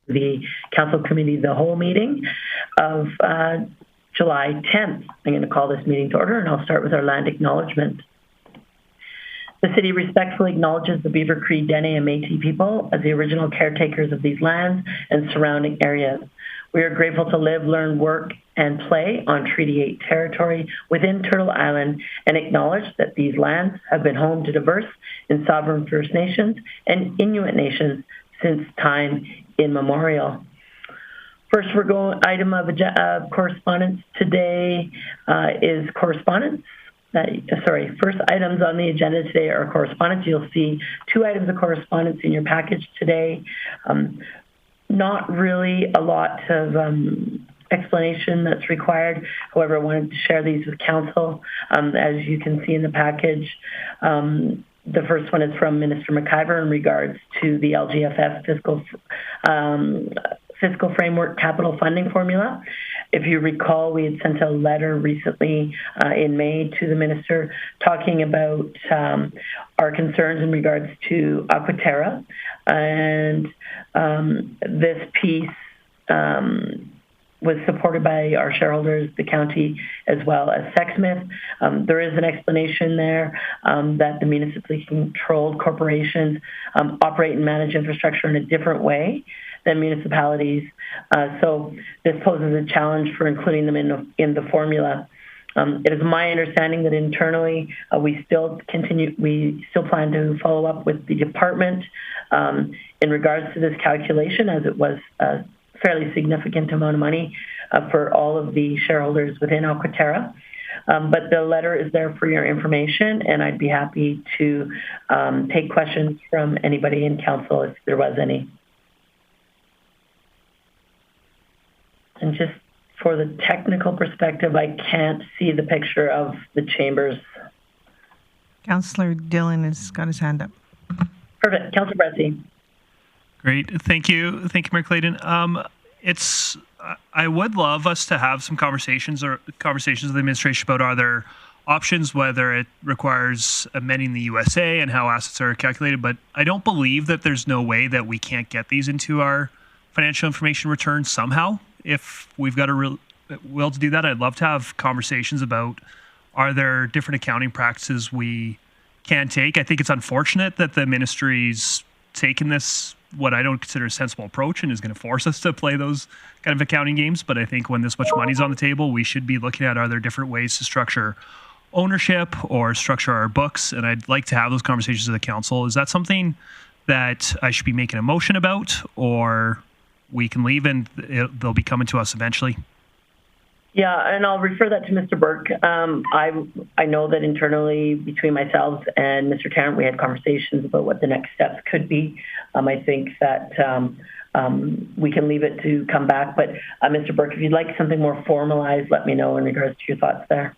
the Council Committee of the Whole meeting of July 10th. I'm going to call this meeting to order, and I'll start with our land acknowledgement. The City respectfully acknowledges the Beaver Cree, Dene, and Métis people as the original caretakers of these lands and surrounding areas. We are grateful to live, learn, work, and play on Treaty 8 territory within Turtle Island, and acknowledge that these lands have been home to diverse and sovereign First Nations and Inuit nations since time immemorial. First, we're going item of correspondence today is correspondence. First items on the agenda today are correspondence. You'll see 2 items of correspondence in your package today. Not really a lot of explanation that's required. However, I wanted to share these with Council. As you can see in the package, the first one is from Minister McIver in regards to the LGFF fiscal framework capital funding formula. If you recall, we had sent a letter recently in May to the Minister talking about our concerns in regards to Aquaterra. And this piece was supported by our shareholders, the county, as well as Sexsmith. There is an explanation there that the municipally controlled corporations operate and manage infrastructure in a different way than municipalities. So this poses a challenge for including them in the formula. It is my understanding that internally we still plan to follow up with the department in regards to this calculation, as it was a fairly significant amount of money for all of the shareholders within Aquaterra. But the letter is there for your information, and I'd be happy to take questions from anybody in Council if there was any. And just for the technical perspective, I can't see the picture of the chambers. Councillor Dillon has got his hand up. Perfect. Councillor Bressie. Great. Thank you. Thank you, Mayor Clayton. I would love us to have some conversations with the administration about are there options, whether it requires amending the USA and how assets are calculated. But I don't believe that there's no way that we can't get these into our financial information return somehow. If we've got a real will to do that, I'd love to have conversations about are there different accounting practices we can take. I think it's unfortunate that the ministry's taken this, what I don't consider a sensible approach, and is going to force us to play those kind of accounting games. But I think when this much money's on the table, we should be looking at are there different ways to structure ownership or structure our books. And I'd like to have those conversations with the council. Is that something that I should be making a motion about, or we can leave and they'll be coming to us eventually? Yeah, and I'll refer that to Mr. Burke. I know that internally between myself and Mr. Tarrant, we had conversations about what the next steps could be. I think that we can leave it to come back. But Mr. Burke, if you'd like something more formalized, let me know in regards to your thoughts there.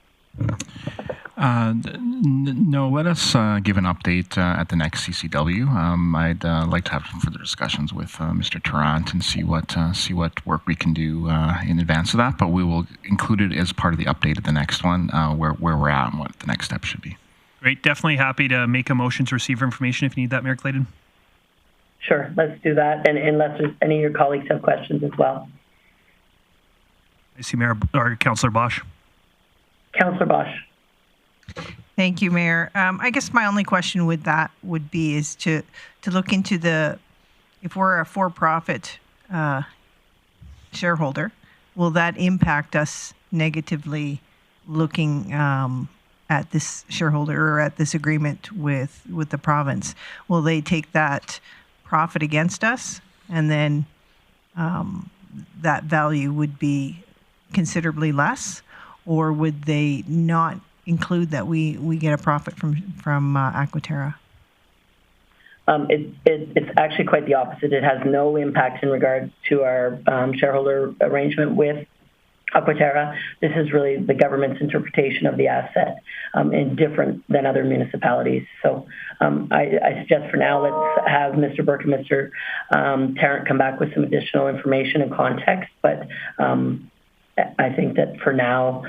No, let us give an update at the next CCW. I'd like to have some further discussions with Mr. Tarrant and see what work we can do in advance of that. But we will include it as part of the update at the next one, where we're at and what the next step should be. Great. Definitely happy to make a motion to receive information if you need that, Mayor Clayton. Sure, let's do that. And unless there's any of your colleagues have questions as well. I see Councillor Bosch. Councillor Bosch. Thank you, Mayor. I guess my only question with that would be is to look into if we're a for-profit shareholder, will that impact us negatively looking at this shareholder or at this agreement with the province? Will they take that profit against us, and then that value would be considerably less, or would they not include that we get a profit from Aquaterra? It's actually quite the opposite. It has no impact in regards to our shareholder arrangement with Aquaterra. This is really the government's interpretation of the asset and different than other municipalities. So I suggest for now let's have Mr. Burke and Mr. Tarrant come back with some additional information and context. But I think that for now,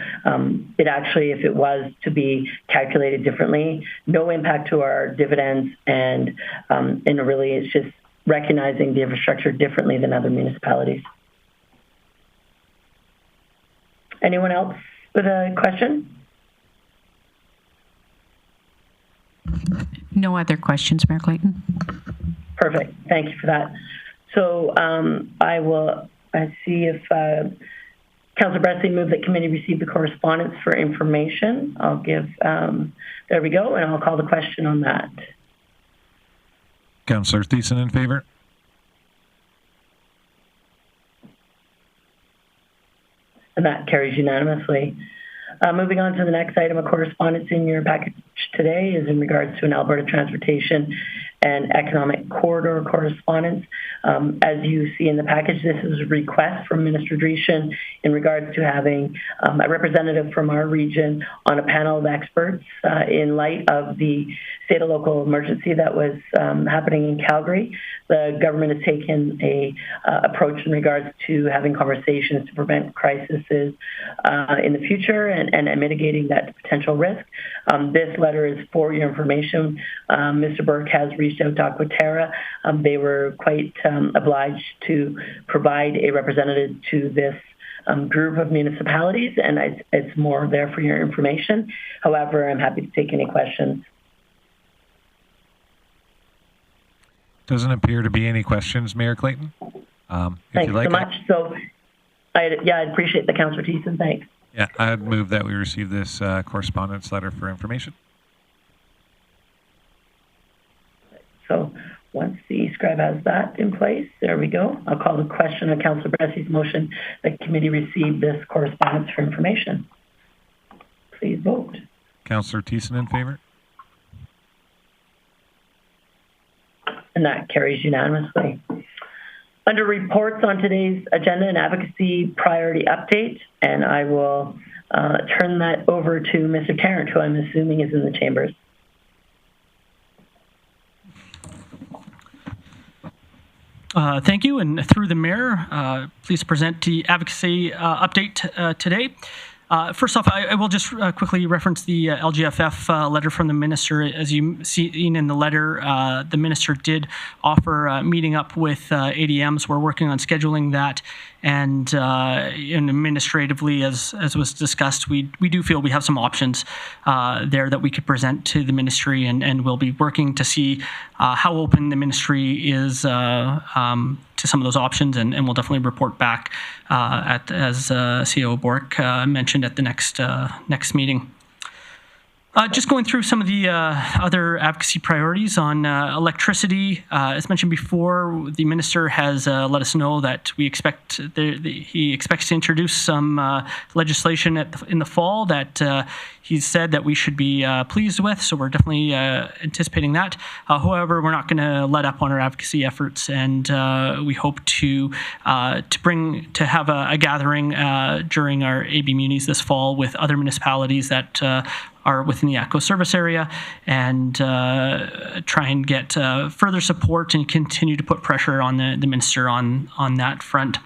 it actually, if it was to be calculated differently, no impact to our dividends, and really it's just recognizing the infrastructure differently than other municipalities. Anyone else with a question? No other questions, Mayor Clayton. Perfect. Thank you for that. So I see if Councillor Bressley moved that committee received the correspondence for information. I'll give, there we go, and I'll call the question on that. Councillor Thiessen in favour. And that carries unanimously. Moving on to the next item of correspondence in your package today is in regards to an Alberta Transportation and Economic Corridor correspondence. As you see in the package, this is a request from Minister Dreeshen in regards to having a representative from our region on a panel of experts in light of the state of local emergency that was happening in Calgary. The government has taken a approach in regards to having conversations to prevent crises in the future and mitigating that potential risk. This letter is for your information. Mr. Burke has reached out to Aquaterra. They were quite obliged to provide a representative to this group of municipalities, and it's more there for your information. However, I'm happy to take any questions. Doesn't appear to be any questions, Mayor Clayton. Thanks so much. So, I appreciate the Councillor Thiessen. Thanks. Yeah, I'd move that we receive this correspondence letter for information. So once the scribe has that in place, there we go. I'll call the question on Councillor Bressy's motion that committee receive this correspondence for information. Please vote. Councillor Thiessen in favour. And that carries unanimously. Under reports on today's agenda, an advocacy priority update, and I will turn that over to Mr. Tarrant, who I'm assuming is in the chambers. Thank you, and through the mayor, please present the advocacy update today. First off, I will just quickly reference the LGFF letter from the minister. As you've seen in the letter, the minister did offer meeting up with ADMs. We're working on scheduling that, and administratively, as was discussed, we do feel we have some options there that we could present to the ministry, and we'll be working to see how open the ministry is to some of those options, and we'll definitely report back as CEO Bork mentioned at the next meeting. Just going through some of the other advocacy priorities on electricity. As mentioned before, the minister has let us know that he expects to introduce some legislation in the fall that he's said that we should be pleased with. So we're definitely anticipating that. However, we're not going to let up on our advocacy efforts, and we hope to have a gathering during our AB Munis this fall with other municipalities that are within the ATCO service area, and try and get further support and continue to put pressure on the minister on that front.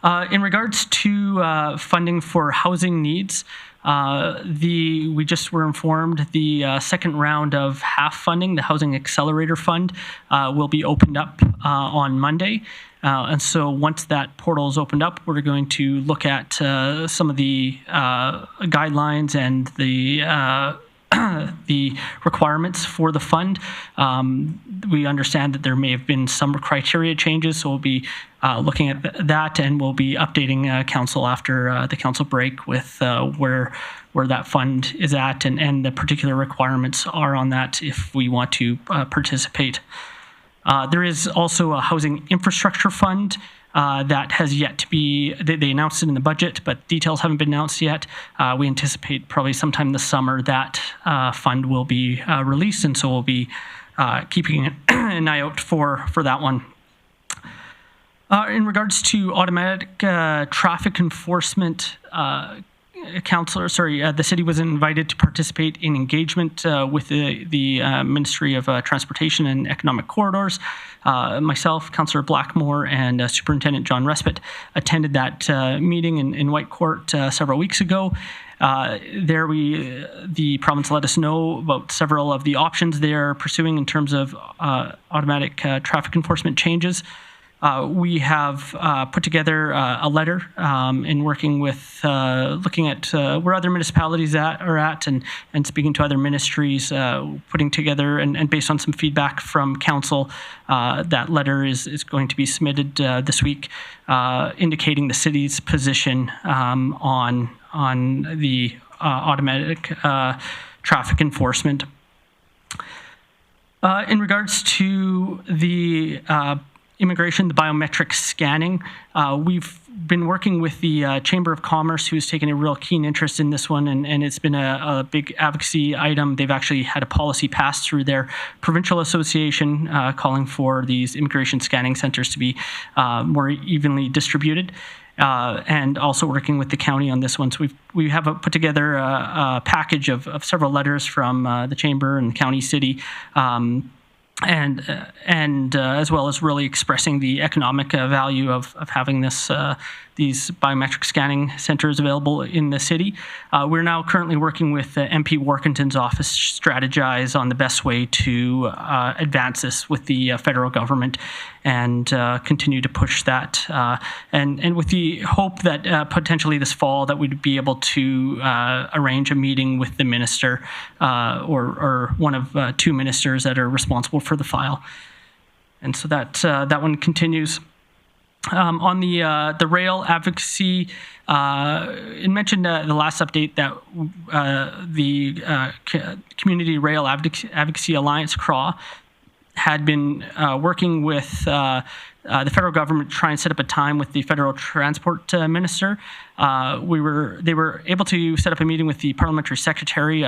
In regards to funding for housing needs, we just were informed the second round of half funding, the Housing Accelerator Fund, will be opened up on Monday. And so once that portal is opened up, we're going to look at some of the guidelines and the requirements for the fund. We understand that there may have been some criteria changes, so we'll be looking at that, and we'll be updating council after the council break with where that fund is at and the particular requirements are on that if we want to participate. There is also a housing infrastructure fund that has yet to be, they announced it in the budget, but details haven't been announced yet. We anticipate probably sometime this summer that fund will be released, and so we'll be keeping an eye out for that one. In regards to automatic traffic enforcement the city was invited to participate in engagement with the Ministry of Transportation and Economic Corridors. Myself, Councillor Blackmore, and Superintendent John Respite attended that meeting in White Court several weeks ago. The province let us know about several of the options they are pursuing in terms of automatic traffic enforcement changes. We have put together a letter in working with looking at where other municipalities are at and speaking to other ministries, putting together and based on some feedback from council, that letter is going to be submitted this week, indicating the city's position on the automatic traffic enforcement. In regards to the immigration, the biometric scanning, we've been working with the Chamber of Commerce, who's taken a real keen interest in this one, and it's been a big advocacy item. They've actually had a policy passed through their provincial association calling for these immigration scanning centers to be more evenly distributed. And also working with the county on this one. So we have put together a package of several letters from the Chamber and County City, and as well as really expressing the economic value of having these biometric scanning centers available in the city. We're now currently working with MP Workington's office to strategize on the best way to advance this with the federal government and continue to push that. And with the hope that potentially this fall that we'd be able to arrange a meeting with the minister or one of two ministers that are responsible for the file. And so that one continues. On the rail advocacy, it mentioned the last update that the Community Rail Advocacy Alliance, CRAW, had been working with the federal government to try and set up a time with the federal transport minister. They were able to set up a meeting with the parliamentary secretary,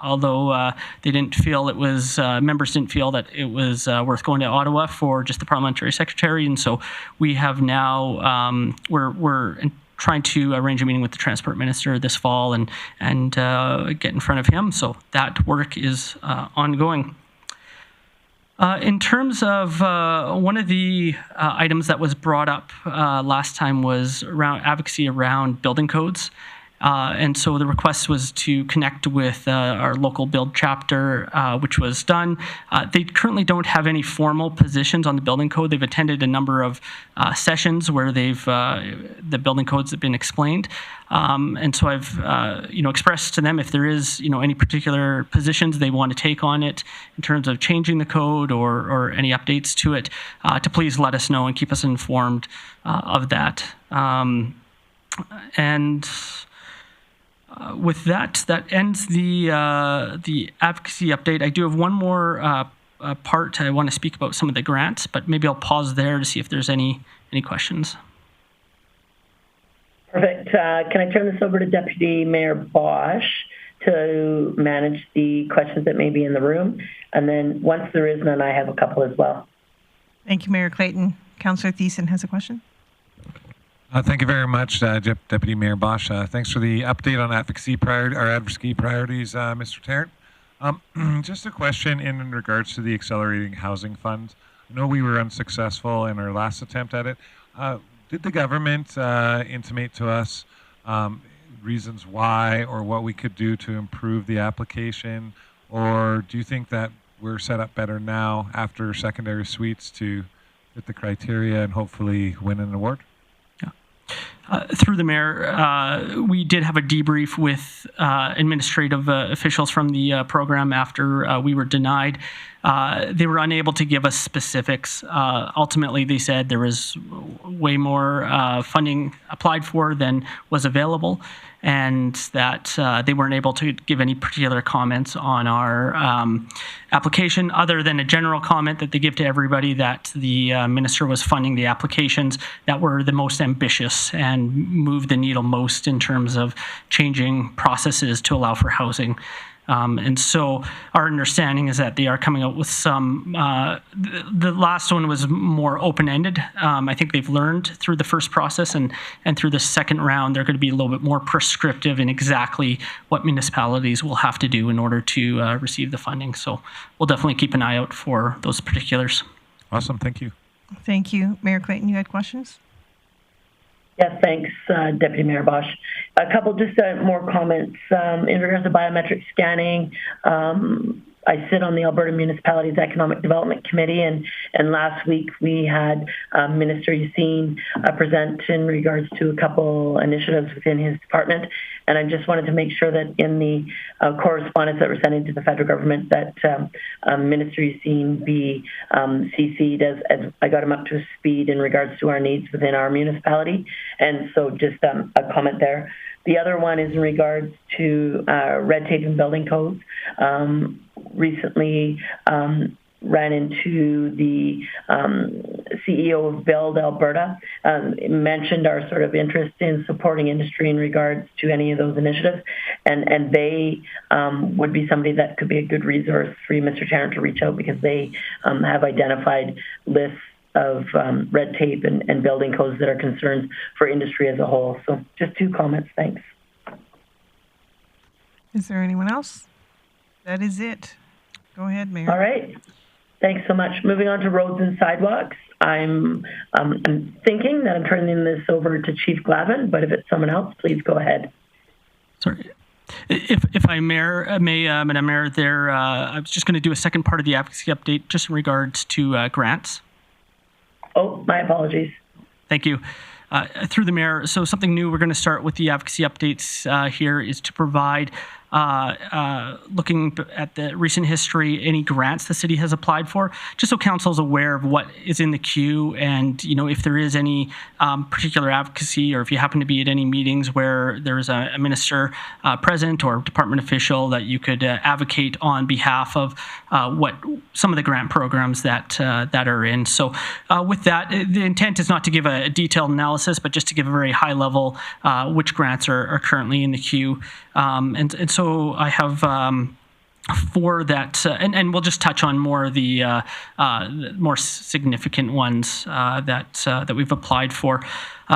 although they didn't feel it was members didn't feel that it was worth going to Ottawa for just the parliamentary secretary, and so we have now we're trying to arrange a meeting with the transport minister this fall and get in front of him. So that work is ongoing. In terms of one of the items that was brought up last time was around advocacy around building codes. And so the request was to connect with our local build chapter, which was done. They currently don't have any formal positions on the building code. They've attended a number of sessions where the building codes have been explained. And so I've expressed to them if there is any particular positions they want to take on it in terms of changing the code or any updates to it, to please let us know and keep us informed of that. With that ends the advocacy update. I do have one more part. I want to speak about some of the grants, but maybe I'll pause there to see if there's any questions. Perfect. Can I turn this over to Deputy Mayor Bosch to manage the questions that may be in the room? And then once there is none, I have a couple as well. Thank you, Mayor Clayton. Councillor Thiessen has a question. Thank you very much, Deputy Mayor Bosch. Thanks for the update on advocacy priorities, Mr. Tarrant. Just a question in regards to the Accelerating Housing Fund. I know we were unsuccessful in our last attempt at it. Did the government intimate to us reasons why or what we could do to improve the application? Or do you think that we're set up better now after secondary suites to fit the criteria and hopefully win an award? Through the mayor, we did have a debrief with administrative officials from the program after we were denied. They were unable to give us specifics. Ultimately, they said there was way more funding applied for than was available, and that they weren't able to give any particular comments on our application other than a general comment that they give to everybody that the minister was funding the applications that were the most ambitious and moved the needle most in terms of changing processes to allow for housing. And so our understanding is that they are coming out with some, the last one was more open-ended. I think they've learned through the first process, and through the second round, they're going to be a little bit more prescriptive in exactly what municipalities will have to do in order to receive the funding. So we'll definitely keep an eye out for those particulars. Awesome. Thank you. Thank you. Mayor Clayton, you had questions? Yes, thanks, Deputy Mayor Bosch. A couple just more comments. In regards to biometric scanning, I sit on the Alberta Municipalities Economic Development Committee, and last week we had Minister Yassine present in regards to a couple initiatives within his department. And I just wanted to make sure that in the correspondence that we're sending to the federal government that Minister Yassine be CC'd as I got him up to speed in regards to our needs within our municipality. And so just a comment there. The other one is in regards to red tape and building codes. Recently ran into the CEO of Build Alberta, mentioned our sort of interest in supporting industry in regards to any of those initiatives, and they would be somebody that could be a good resource for you, Mr. Tarrant, to reach out, because they have identified lists of red tape and building codes that are concerns for industry as a whole. So just two comments. Thanks. Is there anyone else? That is it. Go ahead, Mayor. All right. Thanks so much. Moving on to roads and sidewalks. I'm thinking that I'm turning this over to Chief Glavin, but if it's someone else, please go ahead. Sorry. If I may, Madam Mayor, I was just going to do a second part of the advocacy update just in regards to grants. Oh, my apologies. Thank you. Through the Mayor, so something new we're going to start with the advocacy updates here is to provide, looking at the recent history, any grants the city has applied for, just so council is aware of what is in the queue, and if there is any particular advocacy, or if you happen to be at any meetings where there is a minister present or department official that you could advocate on behalf of what some of the grant programs that are in. So with that, the intent is not to give a detailed analysis, but just to give a very high level which grants are currently in the queue. And so I have four that, and we'll just touch on more of the more significant ones that we've applied for.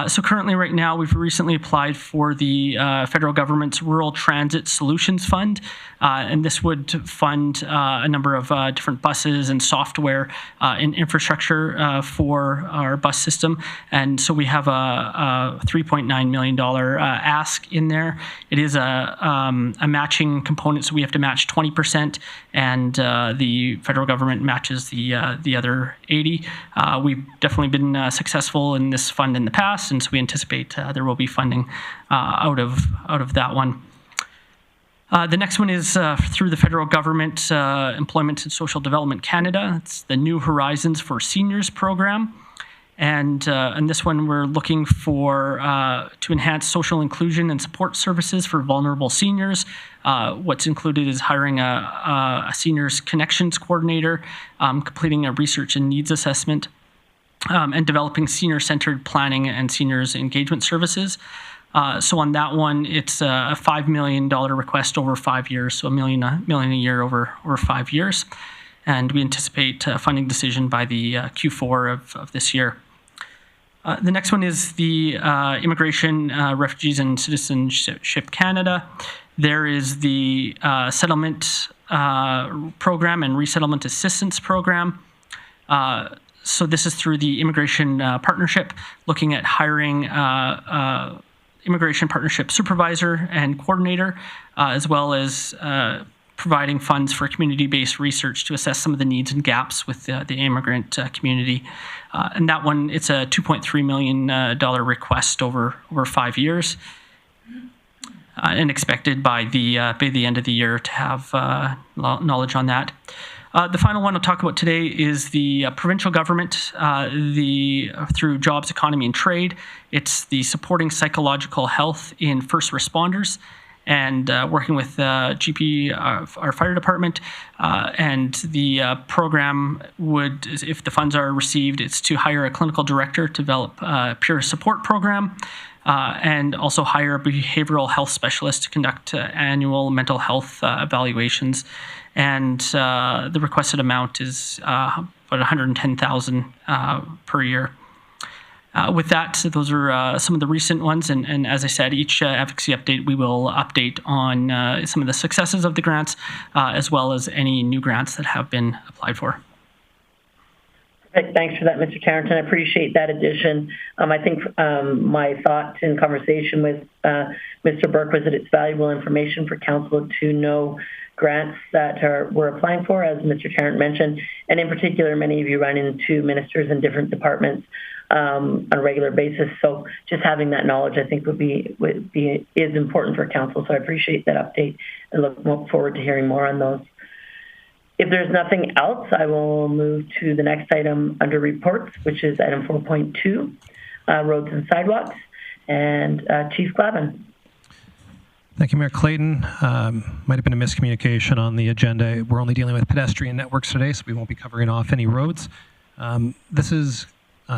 So currently, right now, we've recently applied for the federal government's Rural Transit Solutions Fund, and this would fund a number of different buses and software and infrastructure for our bus system. And so we have a $3.9 million ask in there. It is a matching component, so we have to match 20%, and the federal government matches the other 80%. We've definitely been successful in this fund in the past, and so we anticipate there will be funding out of that one. The next one is through the federal government, Employment and Social Development Canada. It's the New Horizons for Seniors program. And this one, we're looking for to enhance social inclusion and support services for vulnerable seniors. What's included is hiring a seniors connections coordinator, completing a research and needs assessment, and developing senior-centered planning and seniors engagement services. So on that one, it's a $5 million request over 5 years, so $1 million a year over 5 years. And we anticipate a funding decision by the Q4 of this year. The next one is the Immigration, Refugees and Citizenship Canada. There is the Settlement Program and Resettlement Assistance Program. So this is through the Immigration Partnership, looking at hiring Immigration Partnership Supervisor and Coordinator, as well as providing funds for community-based research to assess some of the needs and gaps with the immigrant community. And that one, it's a $2.3 million request over 5 years, and expected by the end of the year to have knowledge on that. The final one I'll talk about today is the provincial government, through Jobs, Economy and Trade. It's the Supporting Psychological Health in First Responders. and working with GP, our fire department. And the program would, if the funds are received, it's to hire a clinical director to develop a peer support program, and also hire a behavioral health specialist to conduct annual mental health evaluations. And the requested amount is about $110,000 per year. With that, those are some of the recent ones. And as I said, each advocacy update, we will update on some of the successes of the grants, as well as any new grants that have been applied for. Thanks for that, Mr. Tarrenton. I appreciate that addition. I think my thought in conversation with Mr. Burke was that it's valuable information for council to know grants that we're applying for, as Mr. Tarrant mentioned, and in particular, many of you run into ministers in different departments on a regular basis. So just having that knowledge, I think, is important for council. So I appreciate that update and look forward to hearing more on those. If there's nothing else, I will move to the next item under reports, which is item 4.2, roads and sidewalks, and Chief Glavin. Thank you, Mayor Clayton. Might have been a miscommunication on the agenda. We're only dealing with pedestrian networks today, so we won't be covering off any roads.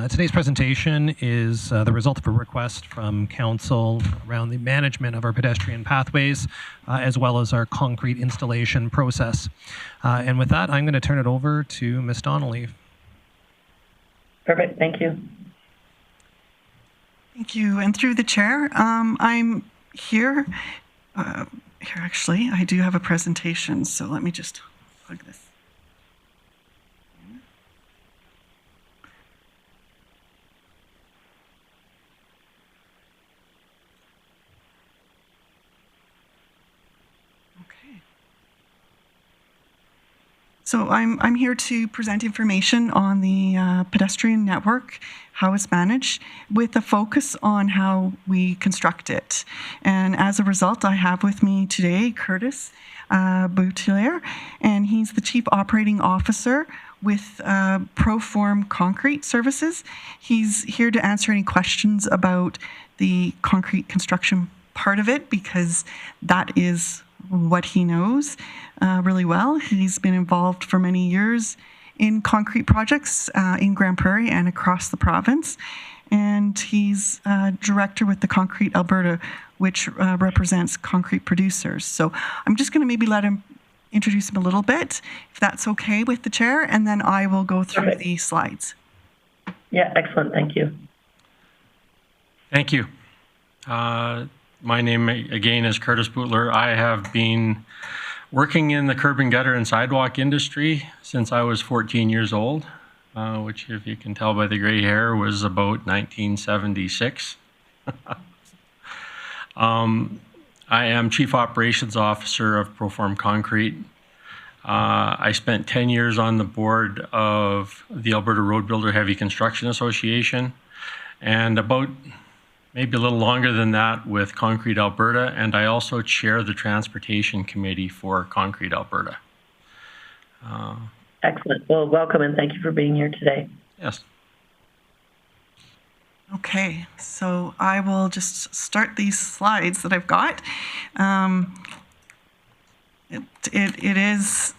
Today's presentation is the result of a request from Council around the management of our pedestrian pathways, as well as our concrete installation process. And with that, I'm going to turn it over to Ms. Donnelly. Perfect. Thank you. Thank you. And through the chair, I'm here. Actually, I do have a presentation, so let me just plug this. So I'm here to present information on the pedestrian network, how it's managed, with a focus on how we construct it. And as a result, I have with me today Curtis Boutelier, and he's the Chief Operating Officer with Proform Concrete Services. He's here to answer any questions about the concrete construction part of it, because that is what he knows really well. He's been involved for many years in concrete projects in Grande Prairie and across the province. And he's director with the Concrete Alberta, which represents concrete producers. So I'm just going to maybe let him introduce him a little bit, if that's okay with the chair, and then I will go through the slides. Yeah, excellent. Thank you. Thank you. My name, again, is Curtis Boutelier. I have been working in the curb and gutter and sidewalk industry since I was 14 years old, which, if you can tell by the gray hair, was about 1976. I am Chief Operations Officer of Proform Concrete. I spent 10 years on the board of the Alberta Road Builder Heavy Construction Association, and about maybe a little longer than that with Concrete Alberta, and I also chair the Transportation Committee for Concrete Alberta. Excellent. Well, welcome and thank you for being here today. Yes. Okay, so I will just start these slides that I've got. It is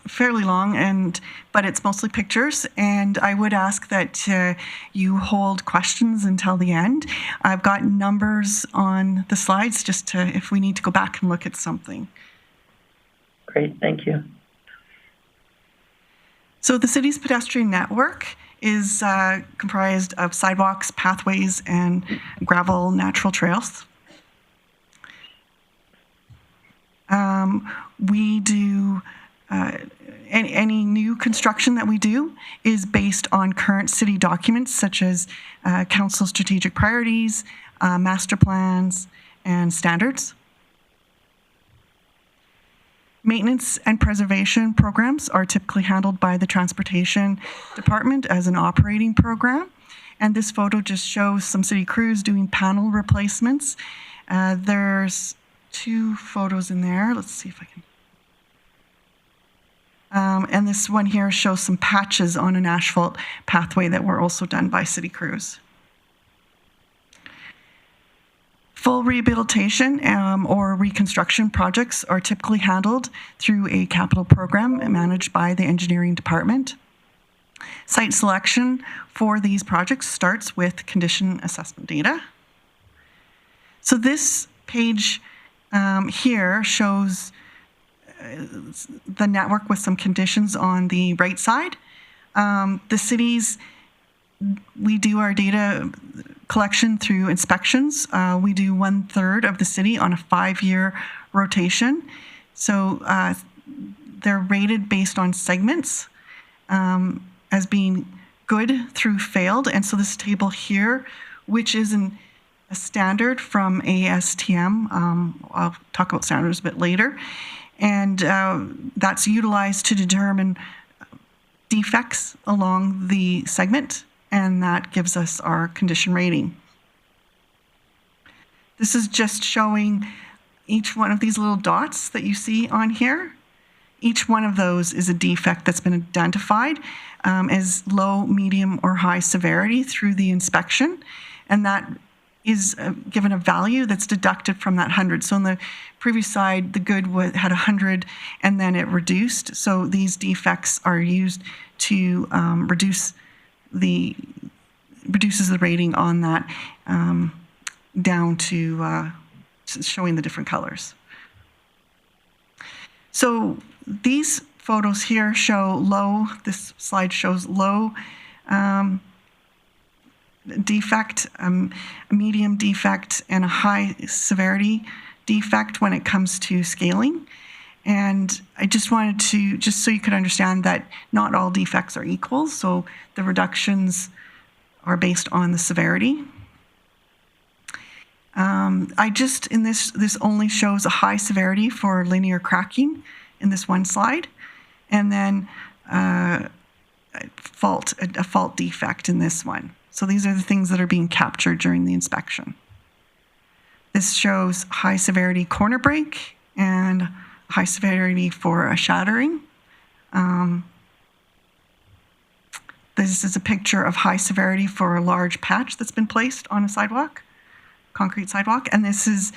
fairly long, but it's mostly pictures, and I would ask that you hold questions until the end. I've got numbers on the slides just to, if we need to go back and look at something. Great, thank you. So the city's pedestrian network is comprised of sidewalks, pathways, and gravel natural trails. We do any new construction that we do is based on current city documents such as council strategic priorities, master plans, and standards. Maintenance and preservation programs are typically handled by the Transportation Department as an operating program. And this photo just shows some city crews doing panel replacements. There's two photos in there. Let's see if I can. And this one here shows some patches on an asphalt pathway that were also done by city crews. Full rehabilitation or reconstruction projects are typically handled through a capital program managed by the engineering department. Site selection for these projects starts with condition assessment data. So this page here shows the network with some conditions on the right side. The cities, we do our data collection through inspections. We do 1/3 of the city on a 5-year rotation. So they're rated based on segments as being good through failed. And so this table here, which is a standard from ASTM, I'll talk about standards a bit later, and that's utilized to determine defects along the segment, and that gives us our condition rating. This is just showing each one of these little dots that you see on here. Each one of those is a defect that's been identified as low, medium, or high severity through the inspection, and that is given a value that's deducted from that 100. So on the previous slide, the good had 100, and then it reduced. So these defects are used to reduces the rating on that down to showing the different colors. So these photos here show low, this slide shows low defect, a medium defect, and a high severity defect when it comes to scaling. And I just wanted to, just so you could understand that not all defects are equal, so the reductions are based on the severity. In this only shows a high severity for linear cracking in this one slide, and then a fault defect in this one. So these are the things that are being captured during the inspection. This shows high severity corner break and high severity for a shattering. This is a picture of high severity for a large patch that's been placed on a sidewalk, concrete sidewalk, and this is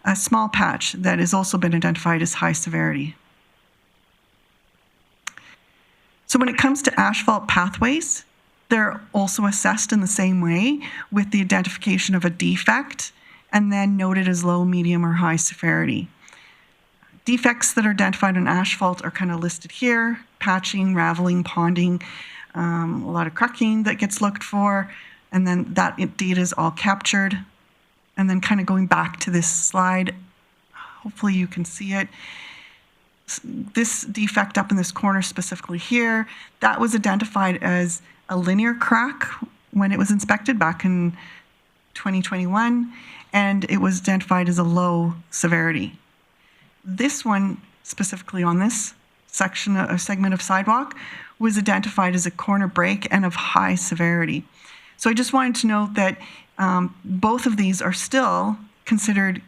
a small patch that has also been identified as high severity. So when it comes to asphalt pathways, they're also assessed in the same way with the identification of a defect and then noted as low, medium, or high severity. Defects that are identified on asphalt are kind of listed here: patching, raveling, ponding, a lot of cracking that gets looked for, and then that data is all captured. And then kind of going back to this slide, hopefully you can see it. This defect up in this corner specifically here, that was identified as a linear crack when it was inspected back in 2021, and it was identified as a low severity. This one, specifically on this section, a segment of sidewalk, was identified as a corner break and of high severity. So I just wanted to note that both of these are still considered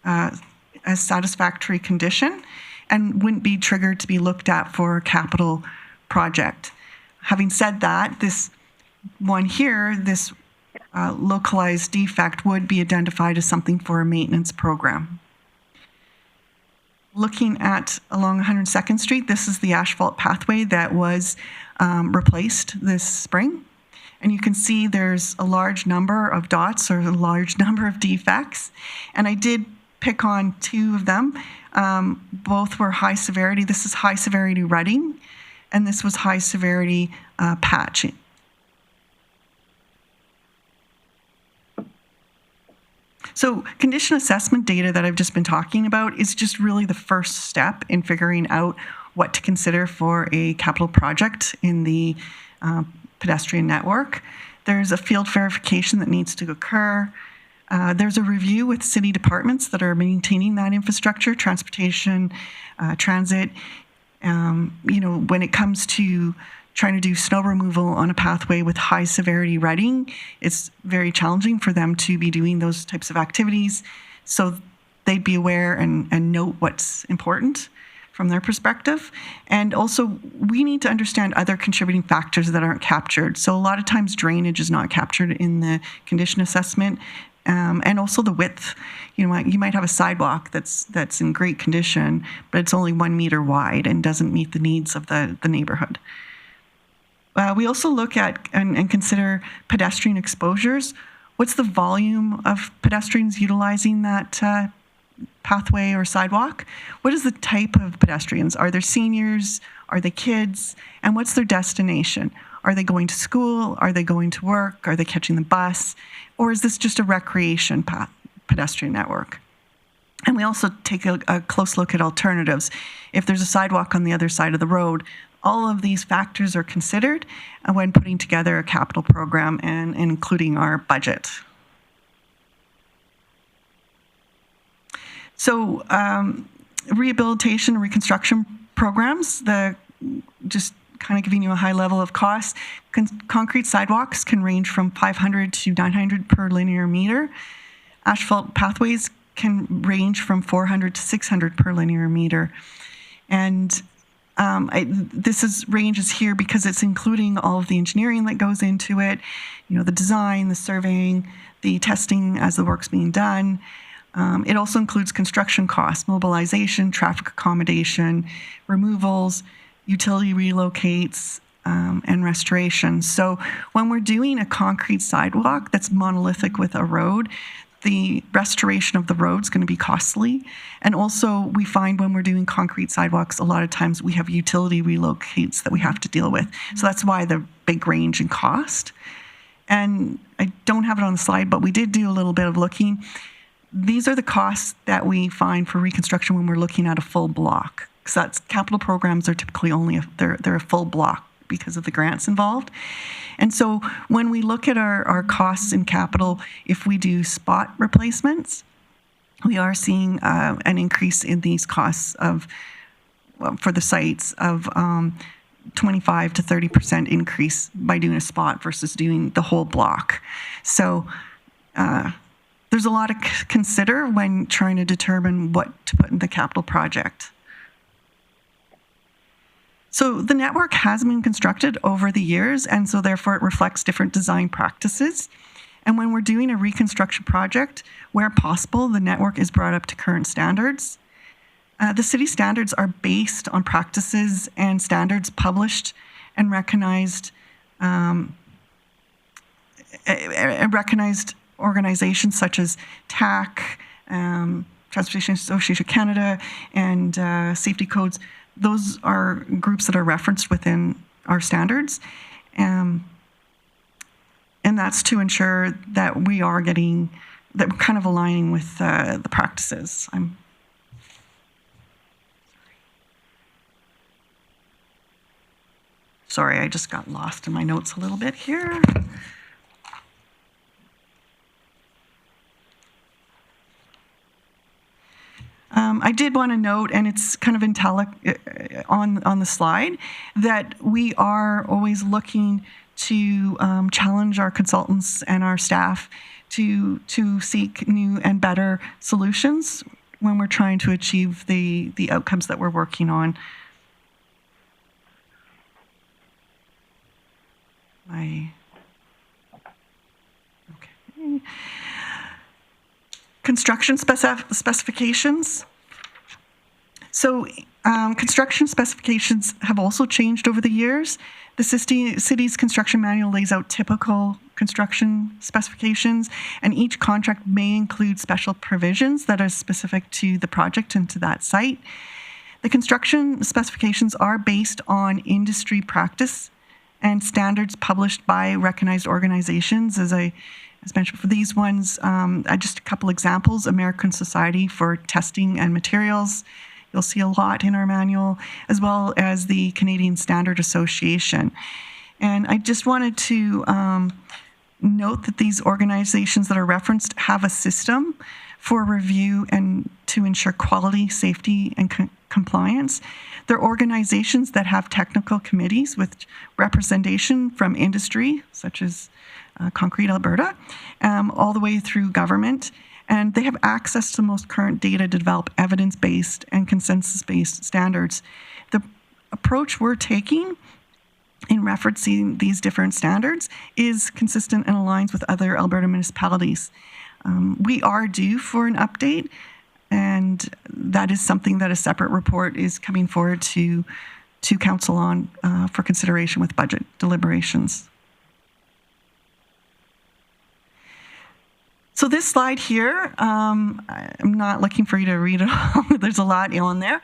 as satisfactory condition and wouldn't be triggered to be looked at for a capital project. Having said that, this one here, this localized defect, would be identified as something for a maintenance program. Looking at along 102nd Street, this is the asphalt pathway that was replaced this spring. And you can see there's a large number of dots or a large number of defects. And I did pick on 2 of them. Both were high severity. This is high severity rutting, and this was high severity patching. So condition assessment data that I've just been talking about is just really the first step in figuring out what to consider for a capital project in the pedestrian network. There's a field verification that needs to occur. There's a review with city departments that are maintaining that infrastructure, transportation, transit. When it comes to trying to do snow removal on a pathway with high severity rutting, it's very challenging for them to be doing those types of activities. So they'd be aware and note what's important from their perspective. And also, we need to understand other contributing factors that aren't captured. So a lot of times drainage is not captured in the condition assessment. and also the width. You might have a sidewalk that's in great condition, but it's only 1 meter wide and doesn't meet the needs of the neighborhood. We also look at and consider pedestrian exposures. What's the volume of pedestrians utilizing that pathway or sidewalk? What is the type of pedestrians? Are there seniors? Are they kids? And what's their destination? Are they going to school? Are they going to work? Are they catching the bus? Or is this just a recreation pedestrian network? And we also take a close look at alternatives. If there's a sidewalk on the other side of the road, all of these factors are considered when putting together a capital program and including our budget. So rehabilitation and reconstruction programs, just kind of giving you a high level of cost. Concrete sidewalks can range from $500 to $900 per linear meter. Asphalt pathways can range from $400 to $600 per linear meter. And this ranges here because it's including all of the engineering that goes into it, the design, the surveying, the testing as the work's being done. It also includes construction costs, mobilization, traffic accommodation, removals, utility relocates, and restoration. So when we're doing a concrete sidewalk that's monolithic with a road, the restoration of the road is going to be costly. And also we find when we're doing concrete sidewalks, a lot of times we have utility relocates that we have to deal with. So that's why the big range in cost. And I don't have it on the slide, but we did do a little bit of looking. These are the costs that we find for reconstruction when we're looking at a full block. Because that's capital programs are typically only they're a full block because of the grants involved. And so when we look at our costs in capital, if we do spot replacements, we are seeing an increase in these costs for the sites of 25 to 30% increase by doing a spot versus doing the whole block. So there's a lot to consider when trying to determine what to put in the capital project. So the network has been constructed over the years, and so therefore it reflects different design practices. And when we're doing a reconstruction project, where possible, the network is brought up to current standards. The city standards are based on practices and standards published and recognized organizations such as TAC, Transportation Association of Canada, and safety codes. Those are groups that are referenced within our standards. And that's to ensure that we are that we're kind of aligning with the practices. Sorry, I just got lost in my notes a little bit here. I did want to note, and it's kind of italic on the slide, that we are always looking to challenge our consultants and our staff to seek new and better solutions when we're trying to achieve the outcomes that we're working on. Okay. Construction specifications. So construction specifications have also changed over the years. The city's construction manual lays out typical construction specifications, and each contract may include special provisions that are specific to the project and to that site. The construction specifications are based on industry practice and standards published by recognized organizations. As mentioned, for these ones, just a couple examples: American Society for Testing and Materials. You'll see a lot in our manual, as well as the Canadian Standard Association. And I just wanted to note that these organizations that are referenced have a system for review and to ensure quality, safety, and compliance. They're organizations that have technical committees with representation from industry, such as Concrete Alberta, all the way through government. And they have access to the most current data to develop evidence-based and consensus-based standards. The approach we're taking in referencing these different standards is consistent and aligns with other Alberta municipalities. We are due for an update, and that is something that a separate report is coming forward to council on for consideration with budget deliberations. So this slide here, I'm not looking for you to read it all. There's a lot on there.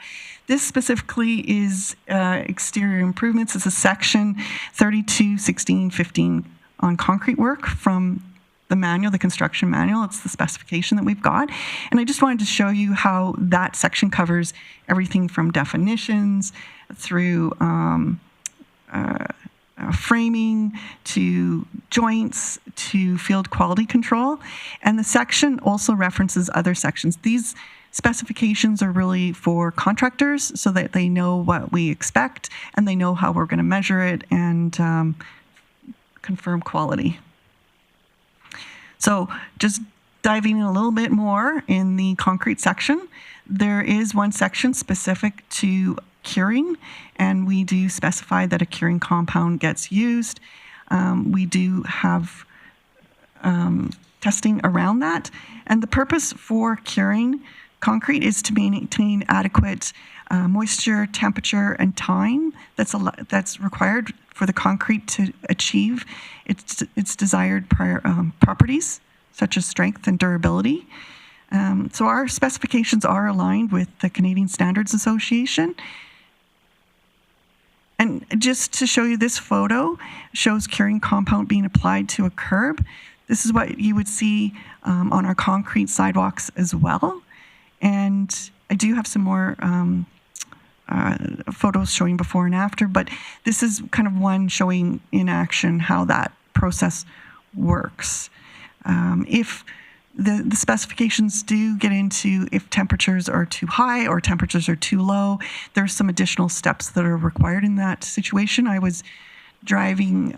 This specifically is exterior improvements. It's a section 32, 16, 15 on concrete work from the manual, the construction manual. It's the specification that we've got. And I just wanted to show you how that section covers everything from definitions through framing to joints to field quality control. And the section also references other sections. These specifications are really for contractors so that they know what we expect and they know how we're going to measure it and confirm quality. So just diving in a little bit more in the concrete section, there is one section specific to curing, and we do specify that a curing compound gets used. We do have testing around that, and the purpose for curing concrete is to maintain adequate moisture, temperature, and time that's required for the concrete to achieve its desired properties, such as strength and durability. So our specifications are aligned with the Canadian Standards Association. And just to show you, this photo shows curing compound being applied to a curb. This is what you would see on our concrete sidewalks as well. And I do have some more photos showing before and after, but this is kind of one showing in action how that process works. If the specifications do get into if temperatures are too high or temperatures are too low, there's some additional steps that are required in that situation. I was driving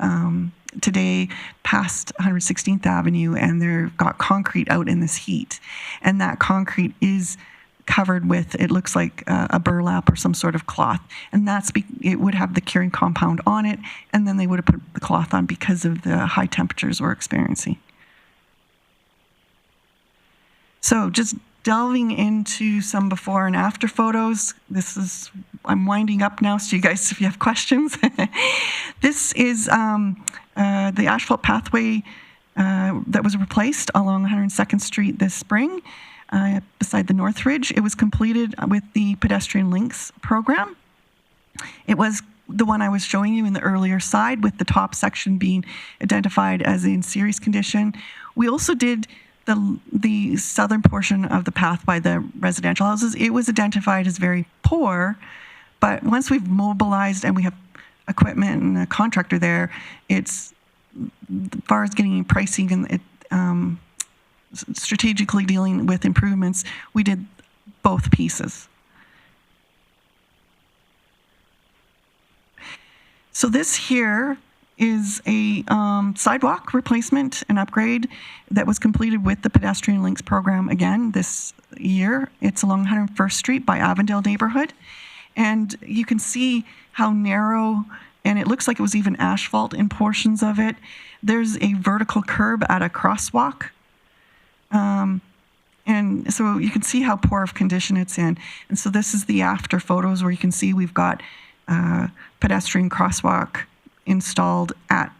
today past 116th Avenue, and they've got concrete out in this heat, and that concrete is covered with, it looks like a burlap or some sort of cloth, and it would have the curing compound on it, and then they would have put the cloth on because of the high temperatures we're experiencing. So just delving into some before and after photos. I'm winding up now, so you guys, if you have questions. This is the asphalt pathway that was replaced along 102nd Street this spring beside the North Ridge. It was completed with the pedestrian links program. It was the one I was showing you in the earlier side, with the top section being identified as in serious condition. We also did the southern portion of the path by the residential houses. It was identified as very poor, but once we've mobilized and we have equipment and a contractor there, it's, as far as getting pricing and strategically dealing with improvements, we did both pieces. So this here is a sidewalk replacement and upgrade that was completed with the pedestrian links program again this year. It's along 101st Street by Avondale neighborhood. And you can see how narrow, and it looks like it was even asphalt in portions of it. There's a vertical curb at a crosswalk. And so you can see how poor of condition it's in. And so this is the after photos where you can see we've got pedestrian crosswalk installed at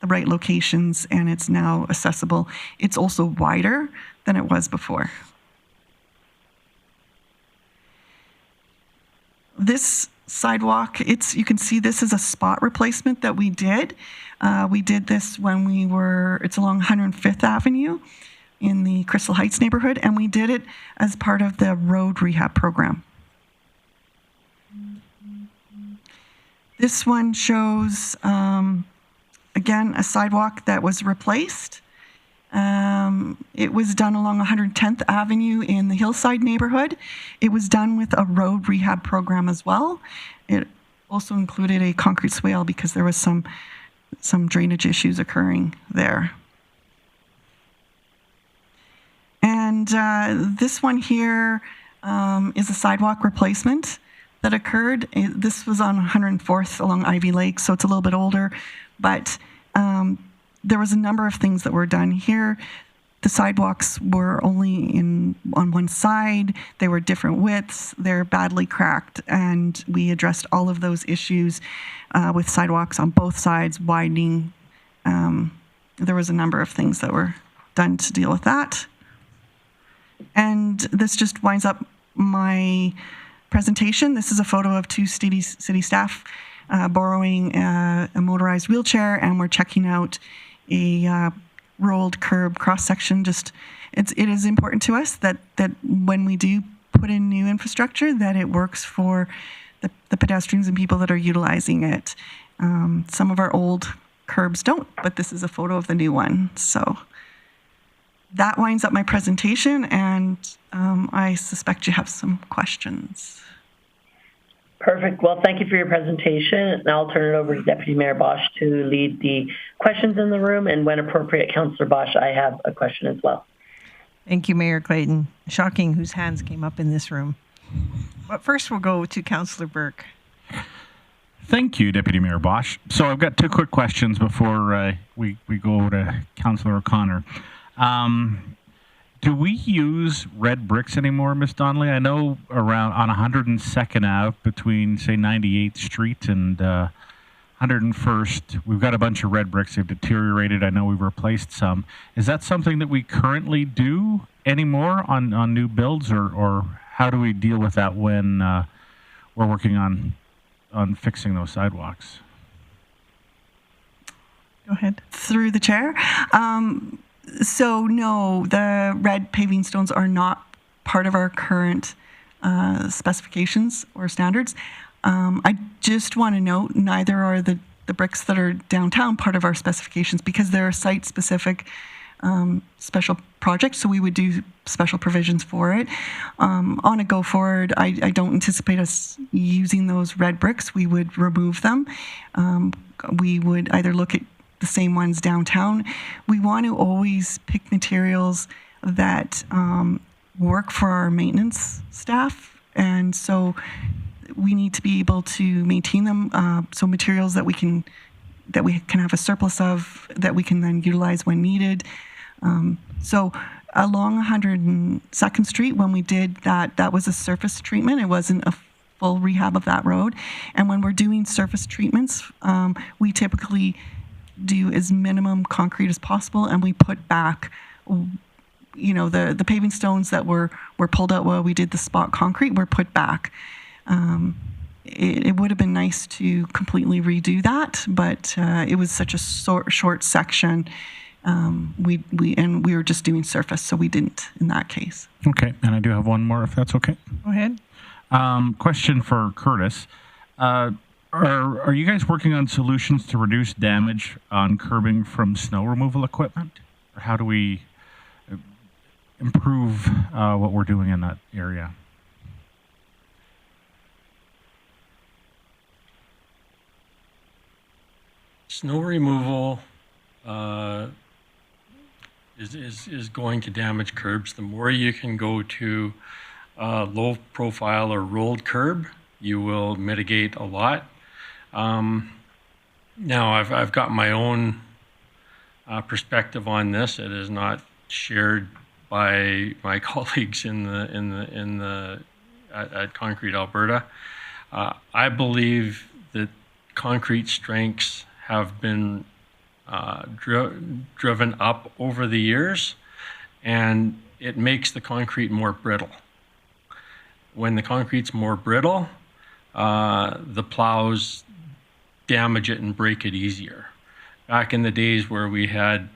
the right locations, and it's now accessible. It's also wider than it was before. This sidewalk, you can see this is a spot replacement that we did. We did this when it's along 105th Avenue in the Crystal Heights neighborhood, and we did it as part of the road rehab program. This one shows, again, a sidewalk that was replaced. It was done along 110th Avenue in the Hillside neighborhood. It was done with a road rehab program as well. It also included a concrete swale because there was some drainage issues occurring there. And this one here is a sidewalk replacement that occurred. This was on 104th along Ivy Lake, so it's a little bit older, but there was a number of things that were done here. the sidewalks were only on one side. They were different widths. They're badly cracked, and we addressed all of those issues with sidewalks on both sides, widening. There was a number of things that were done to deal with that. And this just winds up my presentation. This is a photo of two city staff borrowing a motorized wheelchair, and we're checking out a rolled curb cross section. It is important to us that when we do put in new infrastructure, that it works for the pedestrians and people that are utilizing it. Some of our old curbs don't, but this is a photo of the new one. So that winds up my presentation, and I suspect you have some questions. Perfect. Well, thank you for your presentation. And I'll turn it over to Deputy Mayor Bosch to lead the questions in the room. And when appropriate, Councillor Bosch, I have a question as well. Thank you, Mayor Clayton. Shocking whose hands came up in this room. But first we'll go to Councillor Burke. Thank you, Deputy Mayor Bosch. So I've got two quick questions before we go to Councillor O'Connor. Do we use red bricks anymore, Ms. Donnelly? I know around on 102nd Ave between, say, 98th Street and 101st, we've got a bunch of red bricks. They've deteriorated. I know we've replaced some. Is that something that we currently do anymore on new builds, or how do we deal with that when we're working on fixing those sidewalks? Go ahead. Through the chair. So no, the red paving stones are not part of our current specifications or standards. I just want to note, neither are the bricks that are downtown part of our specifications, because they're site-specific special projects, so we would do special provisions for it. On a go-forward, I don't anticipate us using those red bricks. We would remove them. We would either look at the same ones downtown. We want to always pick materials that work for our maintenance staff, and so we need to be able to maintain them. So materials that we can have a surplus of, that we can then utilize when needed. So along 102nd Street, when we did that was a surface treatment. It wasn't a full rehab of that road. And when we're doing surface treatments, we typically do as minimum concrete as possible, and we put back, the paving stones that were pulled out while we did the spot concrete were put back. It would have been nice to completely redo that, but it was such a short section. We were just doing surface, so we didn't in that case. Okay, and I do have one more, if that's okay. Go ahead. Question for Curtis. Are you guys working on solutions to reduce damage on curbing from snow removal equipment? Or how do we improve what we're doing in that area? Snow removal is going to damage curbs. The more you can go to low profile or rolled curb, you will mitigate a lot. Now I've got my own perspective on this. It is not shared by my colleagues at Concrete Alberta. I believe that concrete strengths have been driven up over the years, and it makes the concrete more brittle. When the concrete's more brittle, the plows damage it and break it easier. Back in the days where we had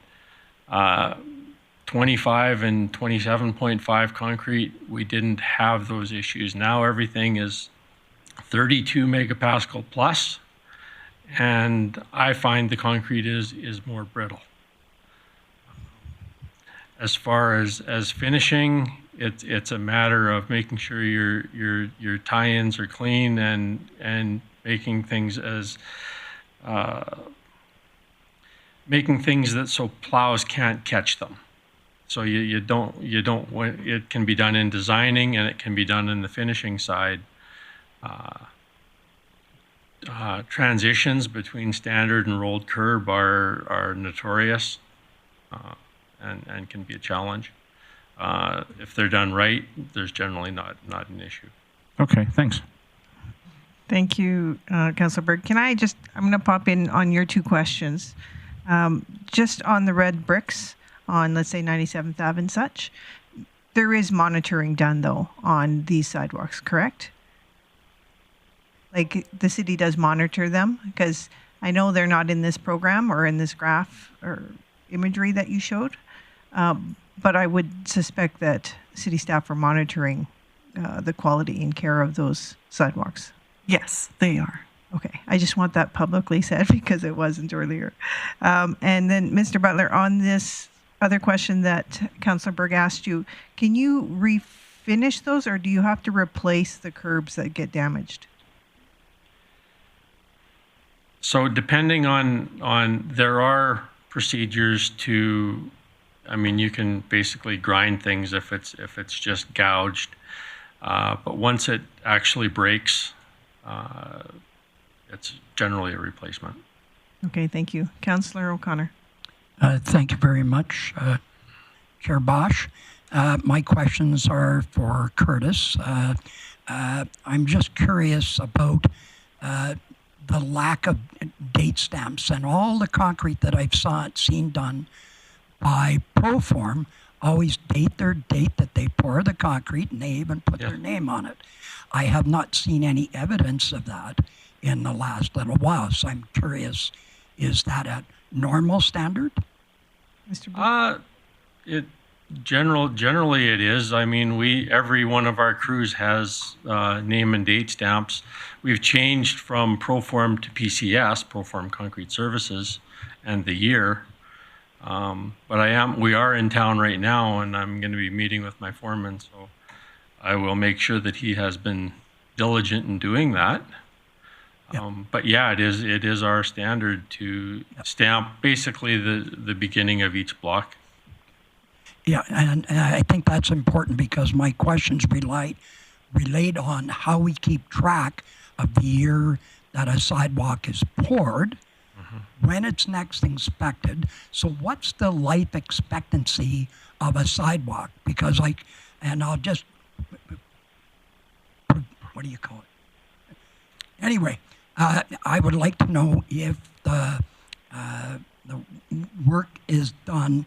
25 and 27.5 concrete, we didn't have those issues. Now everything is 32 megapascal plus, and I find the concrete is more brittle. As far as finishing, it's a matter of making sure your tie-ins are clean and making things that so plows can't catch them. So you don't it can be done in designing, and it can be done in the finishing side. Transitions between standard and rolled curb are notorious. and can be a challenge. If they're done right, there's generally not an issue. Okay, thanks. Thank you, Councillor Berg. I'm going to pop in on your two questions. Just on the red bricks on, let's say, 97th Ave and such, there is monitoring done, though, on these sidewalks, correct? Like, the city does monitor them? Because I know they're not in this program or in this graph or imagery that you showed, but I would suspect that city staff are monitoring the quality and care of those sidewalks. Yes, they are. Okay, I just want that publicly said because it wasn't earlier. And then, Mr. Butler, on this other question that Councillor Berg asked you, can you refinish those, or do you have to replace the curbs that get damaged? So depending on there are procedures to, I mean, you can basically grind things if it's just gouged, but once it actually breaks, it's generally a replacement. Okay, thank you. Councillor O'Connor. Thank you very much, Chair Bosch. My questions are for Curtis. I'm just curious about the lack of date stamps, and all the concrete that I've seen done by Proform always date their date that they pour the concrete, and they even put their name on it. I have not seen any evidence of that in the last little while, so I'm curious, is that a normal standard? Mr. Blue? Generally it is. I mean, every one of our crews has name and date stamps. We've changed from Proform to PCS, Proform Concrete Services, and the year. But we are in town right now, and I'm going to be meeting with my foreman, so I will make sure that he has been diligent in doing that. But yeah, it is our standard to stamp basically the beginning of each block. Yeah, and I think that's important because my questions relate on how we keep track of the year that a sidewalk is poured, when it's next inspected. So what's the life expectancy of a sidewalk? Because I'll just, what do you call it? Anyway, I would like to know if the work is going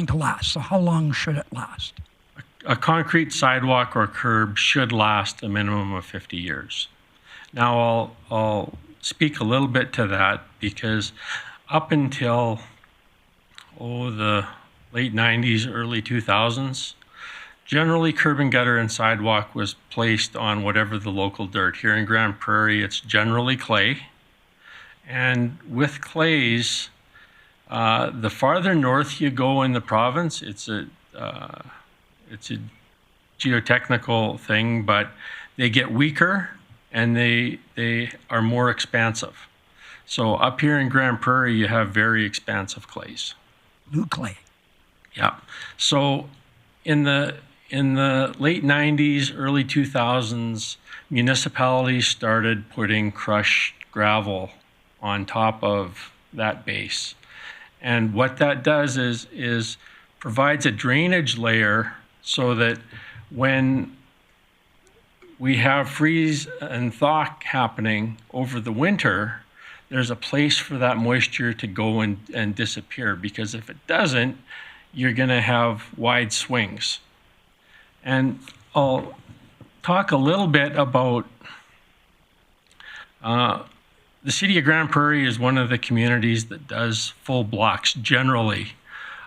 to last. So how long should it last? A concrete sidewalk or curb should last a minimum of 50 years. Now I'll speak a little bit to that because up until the late 90s, early 2000s, generally curb and gutter and sidewalk was placed on whatever the local dirt. Here in Grande Prairie, it's generally clay. And with clays, the farther north you go in the province, it's a geotechnical thing, but they get weaker and they are more expansive. So up here in Grande Prairie, you have very expansive clays. Blue clay. Yeah. So in the late 90s, early 2000s, municipalities started putting crushed gravel on top of that base. And what that does is provides a drainage layer so that when we have freeze and thaw happening over the winter, there's a place for that moisture to go and disappear, because if it doesn't, you're going to have wide swings. And I'll talk a little bit about the city of Grande Prairie is one of the communities that does full blocks generally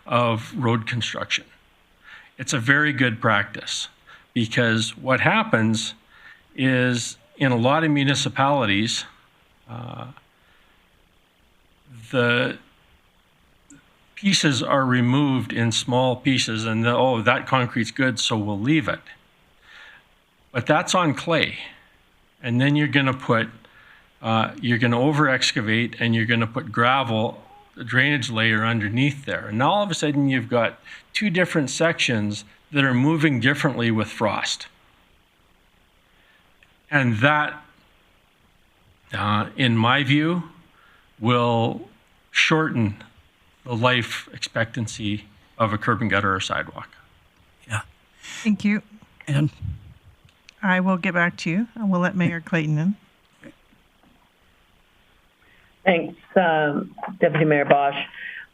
of road construction. It's a very good practice because what happens is in a lot of municipalities, the pieces are removed in small pieces and that concrete's good, so we'll leave it. But that's on clay. And then you're going to over excavate and you're going to put gravel, the drainage layer underneath there. And now all of a sudden you've got two different sections that are moving differently with frost. And that, in my view, will shorten the life expectancy of a curb and gutter or sidewalk. Yeah. Thank you. And I will get back to you. We'll let Mayor Clayton in. Thanks, Deputy Mayor Bosch.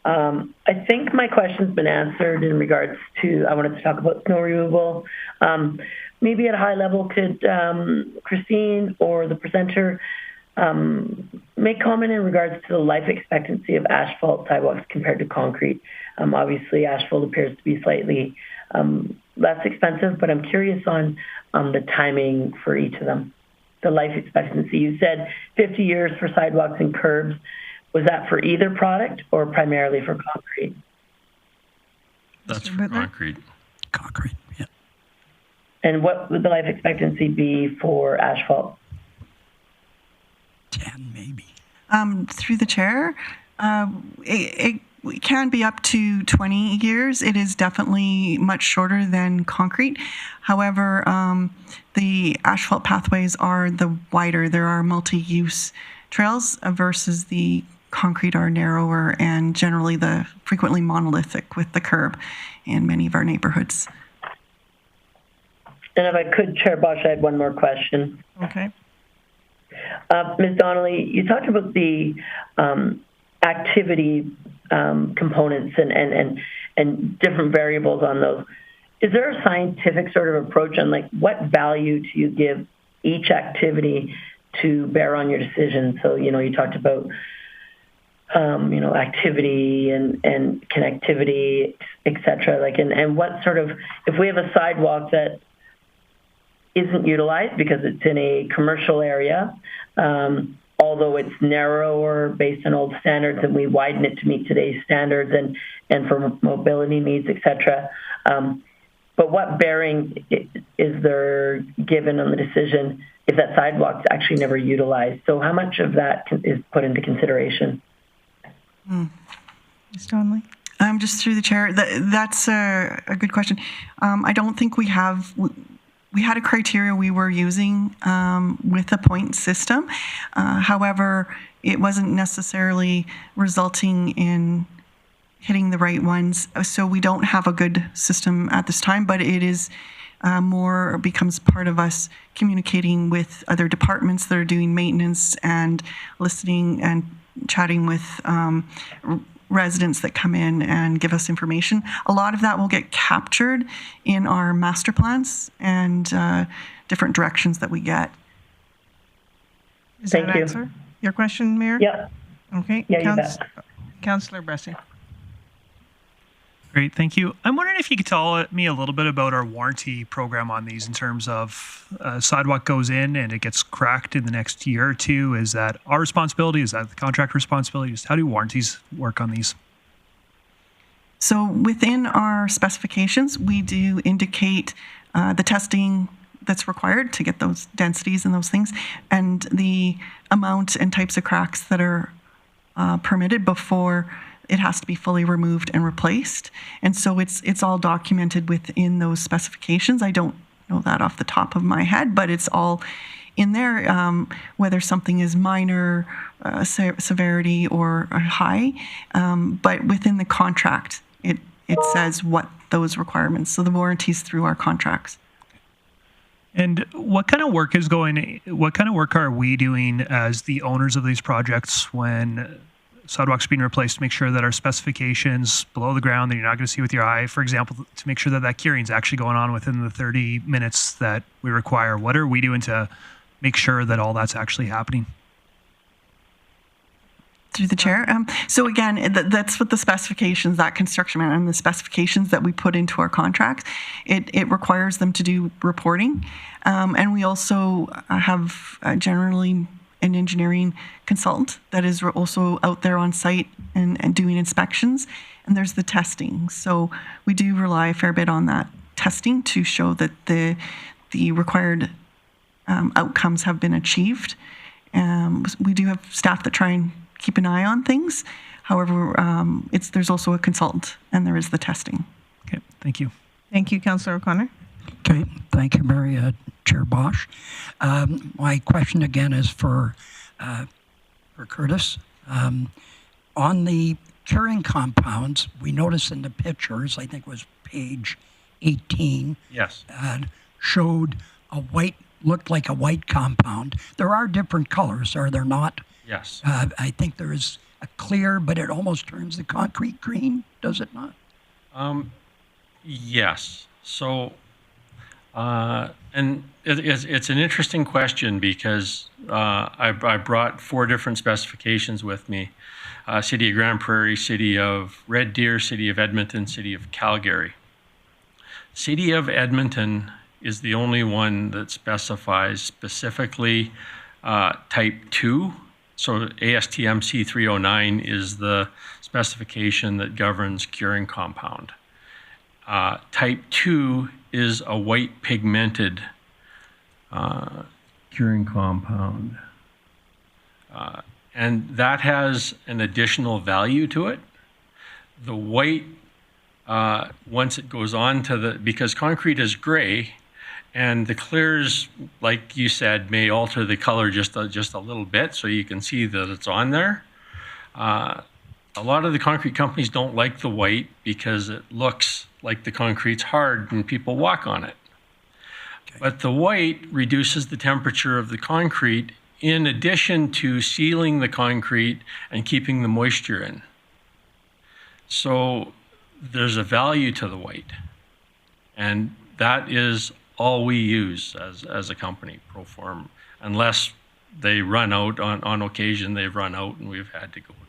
I think my question's been answered in regards to, I wanted to talk about snow removal. Maybe at a high level, could Christine or the presenter make comment in regards to the life expectancy of asphalt sidewalks compared to concrete? Obviously, asphalt appears to be slightly less expensive, but I'm curious on the timing for each of them. The life expectancy, you said 50 years for sidewalks and curbs. Was that for either product or primarily for concrete? That's for concrete. concrete, yeah. And what would the life expectancy be for asphalt? 10 maybe. Through the chair, it can be up to 20 years. It is definitely much shorter than concrete. However, the asphalt pathways are the wider. There are multi-use trails versus the concrete are narrower and generally the frequently monolithic with the curb in many of our neighborhoods. And if I could, Chair Bosch, I had one more question. Okay. Ms. Donnelly, you talked about the activity components and different variables on those. Is there a scientific sort of approach on like what value do you give each activity to bear on your decision? So, you talked about, activity and connectivity, et cetera. Like, and what sort of, if we have a sidewalk that isn't utilized because it's in a commercial area, although it's narrower based on old standards and we widen it to meet today's standards and for mobility needs, et cetera. But what bearing is there given on the decision if that sidewalk's actually never utilized? So how much of that is put into consideration? Ms. Donnelly? Just through the chair, that's a good question. I don't think we have... We had a criteria we were using with a point system. However, it wasn't necessarily resulting in hitting the right ones. So we don't have a good system at this time, but it is more becomes part of us communicating with other departments that are doing maintenance and listening and chatting with residents that come in and give us information. A lot of that will get captured in our master plans and different directions that we get. Does Thank that you. answer your question, Mayor? Yeah. Okay. Yeah, you bet. Councillor Bressie. Great, thank you. I'm wondering if you could tell me a little bit about our warranty program on these in terms of sidewalk goes in and it gets cracked in the next year or two. Is that our responsibility? Is that the contractor responsibility? Just how do warranties work on these? So within our specifications, we do indicate the testing that's required to get those densities and those things, and the amount and types of cracks that are permitted before it has to be fully removed and replaced. And so it's all documented within those specifications. I don't know that off the top of my head, but it's all in there, whether something is minor severity or high. But within the contract, it says what those requirements. So the warranties through our contracts. And what kind of work are we doing as the owners of these projects when sidewalks being replaced to make sure that our specifications below the ground that you're not going to see with your eye, for example, to make sure that that curing is actually going on within the 30 minutes that we require? What are we doing to make sure that all that's actually happening? Through the chair. So again, that's what the specifications, that construction and the specifications that we put into our contracts, it requires them to do reporting. And we also have generally an engineering consultant that is also out there on site and doing inspections. And there's the testing. So we do rely a fair bit on that testing to show that the required outcomes have been achieved. We do have staff that try and keep an eye on things. However, there's also a consultant and there is the testing. Okay, thank you. Thank you, Councillor O'Connor. Okay, thank you, Mary, Chair Bosch. My question again is for Curtis. On the curing compounds, we noticed in the pictures, I think it was page 18, Yes. showed looked like a white compound. There are different colors, are there not? Yes. I think there is a clear, but it almost turns the concrete green, does it not? Yes. So, and it's an interesting question because I brought 4 different specifications with me. City of Grande Prairie, City of Red Deer, City of Edmonton, City of Calgary. City of Edmonton is the only one that specifies specifically type 2. So ASTM C309 is the specification that governs curing compound. Type 2 is a white pigmented curing compound. And that has an additional value to it. The white, once it goes on to because concrete is gray, and the clears, like you said, may alter the color just a little bit, so you can see that it's on there. A lot of the concrete companies don't like the white because it looks like the concrete's hard and people walk on it. Okay. But the white reduces the temperature of the concrete in addition to sealing the concrete and keeping the moisture in. So there's a value to the white. And that is all we use as a company, Proform, unless they run out on occasion, they've run out and we've had to go to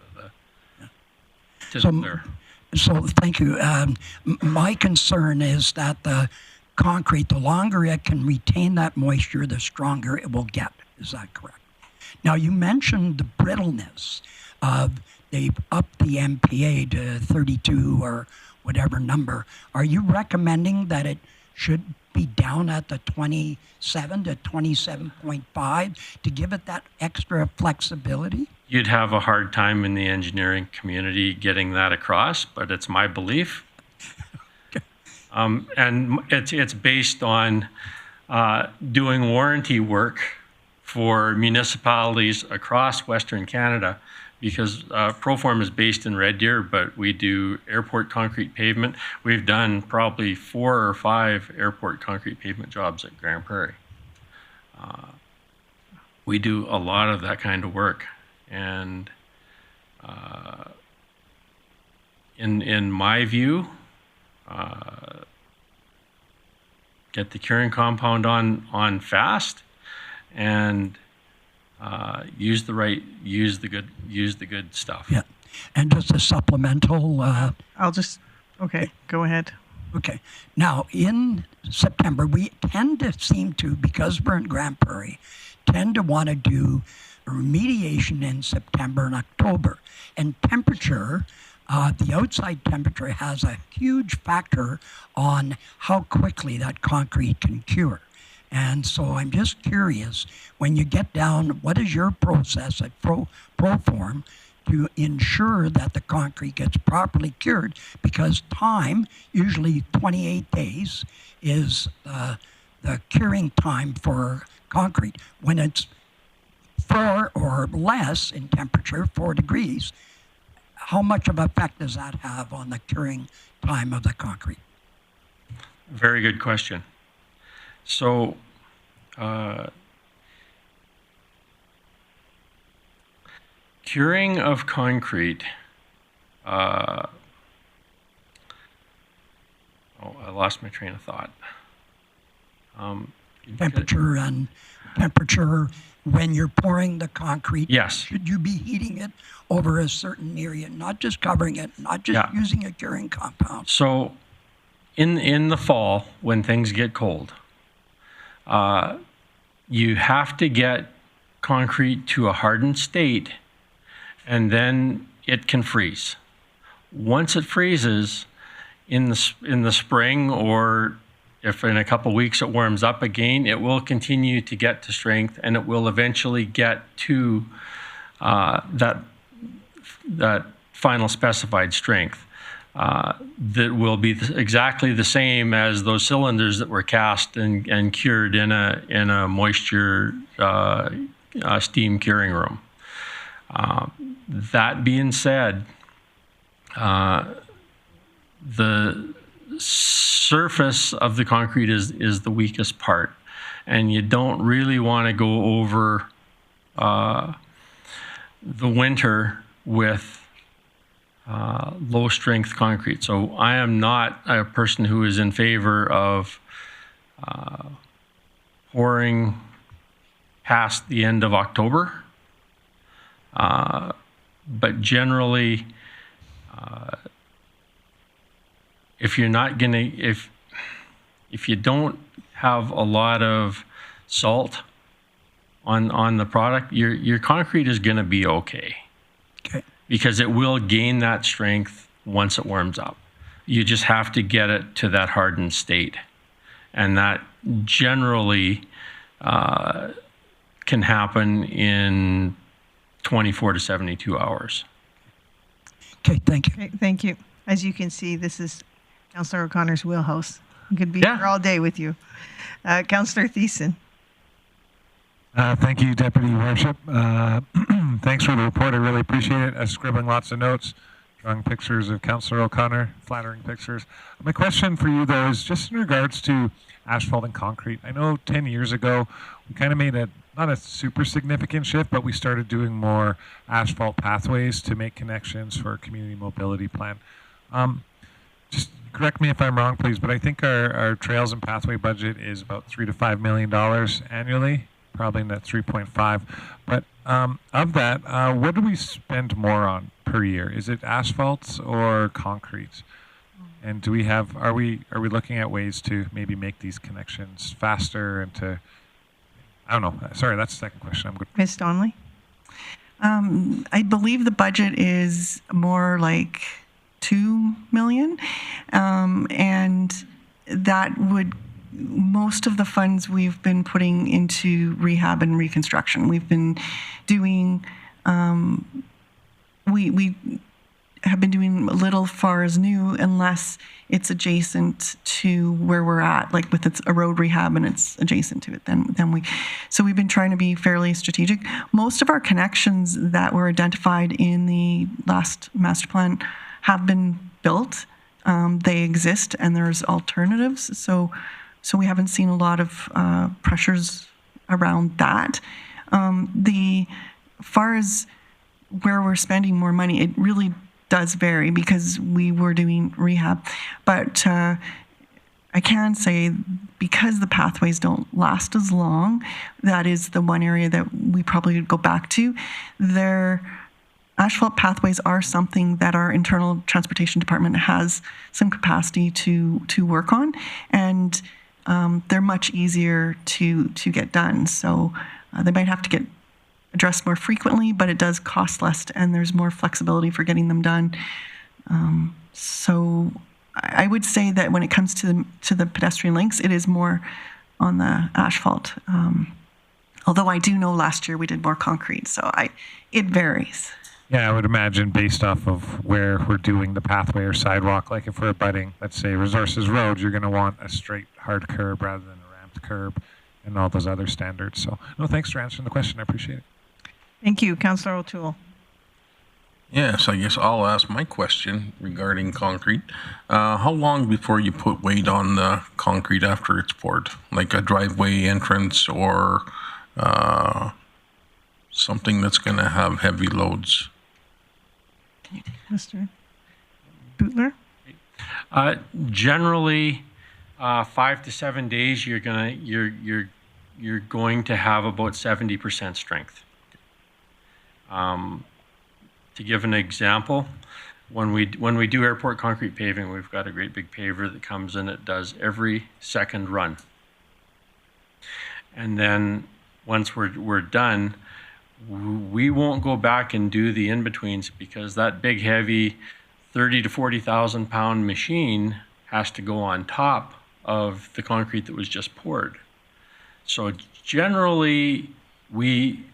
there. So thank you. My concern is that the concrete, the longer it can retain that moisture, the stronger it will get. Is that correct? Now, you mentioned the brittleness of, they've upped the MPA to 32 or whatever number. Are you recommending that it should be down at the 27 to 27.5 to give it that extra flexibility? You'd have a hard time in the engineering community getting that across, but it's my belief. Okay. And it's based on doing warranty work for municipalities across Western Canada, because Proform is based in Red Deer, but we do airport concrete pavement. We've done probably 4 or 5 airport concrete pavement jobs at Grande Prairie. We do a lot of that kind of work. And in my view, get the curing compound on fast, and use the good stuff. Yeah, and just a supplemental. Okay, go ahead. Okay, now in September we tend to seem to, because we're in Grande Prairie, tend to want to do remediation in September and October, and temperature. The outside temperature has a huge factor on how quickly that concrete can cure. And so I'm just curious, when you get down, what is your process at Proform to ensure that the concrete gets properly cured? Because time, usually 28 days, is the curing time for concrete. When it's 4 or less in temperature, 4 degrees, how much of an effect does that have on the curing time of the concrete? Very good question. So, curing of concrete, I lost my train of thought. Temperature when you're pouring the concrete. Yes. Should you be heating it over a certain area, not just covering it, not just using a curing compound? So in the fall, when things get cold, you have to get concrete to a hardened state, and then it can freeze. Once it freezes, in the spring, or if in a couple weeks it warms up again, it will continue to get to strength, and it will eventually get to that final specified strength. That will be exactly the same as those cylinders that were cast and cured in a moisture steam curing room. That being said, the surface of the concrete is the weakest part, and you don't really want to go over the winter with low strength concrete. So I am not a person who is in favor of pouring past the end of October. But generally, if you're not gonna, if you don't have a lot of salt on the product, your concrete is gonna be okay. Okay. Because it will gain that strength once it warms up. You just have to get it to that hardened state, and that generally can happen in 24 to 72 hours. Okay, thank you. Okay, thank you. As you can see, this is Councillor O'Connor's wheelhouse. We could be here all day with you. Councillor Thiessen. Thank you, Deputy Worship. Thanks for the report. I really appreciate it. I'm scribbling lots of notes, drawing pictures of Councillor O'Connor, flattering pictures. My question for you, though, is just in regards to asphalt and concrete. I know 10 years ago, we kind of made not a super significant shift, but we started doing more asphalt pathways to make connections for a community mobility plan. Just correct me if I'm wrong, please, but I think our trails and pathway budget is about $3 to $5 million annually, probably in that 3.5. But of that, what do we spend more on per year? Is it asphalt or concrete? And do we have, are we looking at ways to maybe make these connections faster and to, I don't know. Sorry, that's the second question. I'm good. Ms. Donnelly. I believe the budget is more like $2 million, and that would, most of the funds we've been putting into rehab and reconstruction. We've been doing, we have been doing little far as new unless it's adjacent to where we're at, like with it's a road rehab and it's adjacent to it, so we've been trying to be fairly strategic. Most of our connections that were identified in the last master plan have been built. They exist and there's alternatives. So we haven't seen a lot of pressures around that. Far as where we're spending more money, it really does vary because we were doing rehab. But I can say because the pathways don't last as long, that is the one area that we probably would go back to. Their asphalt pathways are something that our internal transportation department has some capacity to work on, and they're much easier to get done. So they might have to get addressed more frequently, but it does cost less and there's more flexibility for getting them done. So I would say that when it comes to the pedestrian links, it is more on the asphalt. Although I do know last year we did more concrete, so it varies. Yeah, I would imagine based off of where we're doing the pathway or sidewalk, like if we're abutting, let's say, Resources Road, you're going to want a straight, hard curb rather than a ramped curb and all those other standards. So, no, thanks for answering the question. I appreciate it. Thank you. Councillor O'Toole. Yes, I guess I'll ask my question regarding concrete. How long before you put weight on the concrete after it's poured? Like a driveway entrance or something that's going to have heavy loads? Mr. Bootler? Generally, 5 to 7 days, you're going to have about 70% strength. To give an example, when we do airport concrete paving, we've got a great big paver that comes in. It does every second run, and then once we're done, we won't go back and do the in-betweens because that big heavy 30 to 40,000 pound machine has to go on top of the concrete that was just poured. So generally we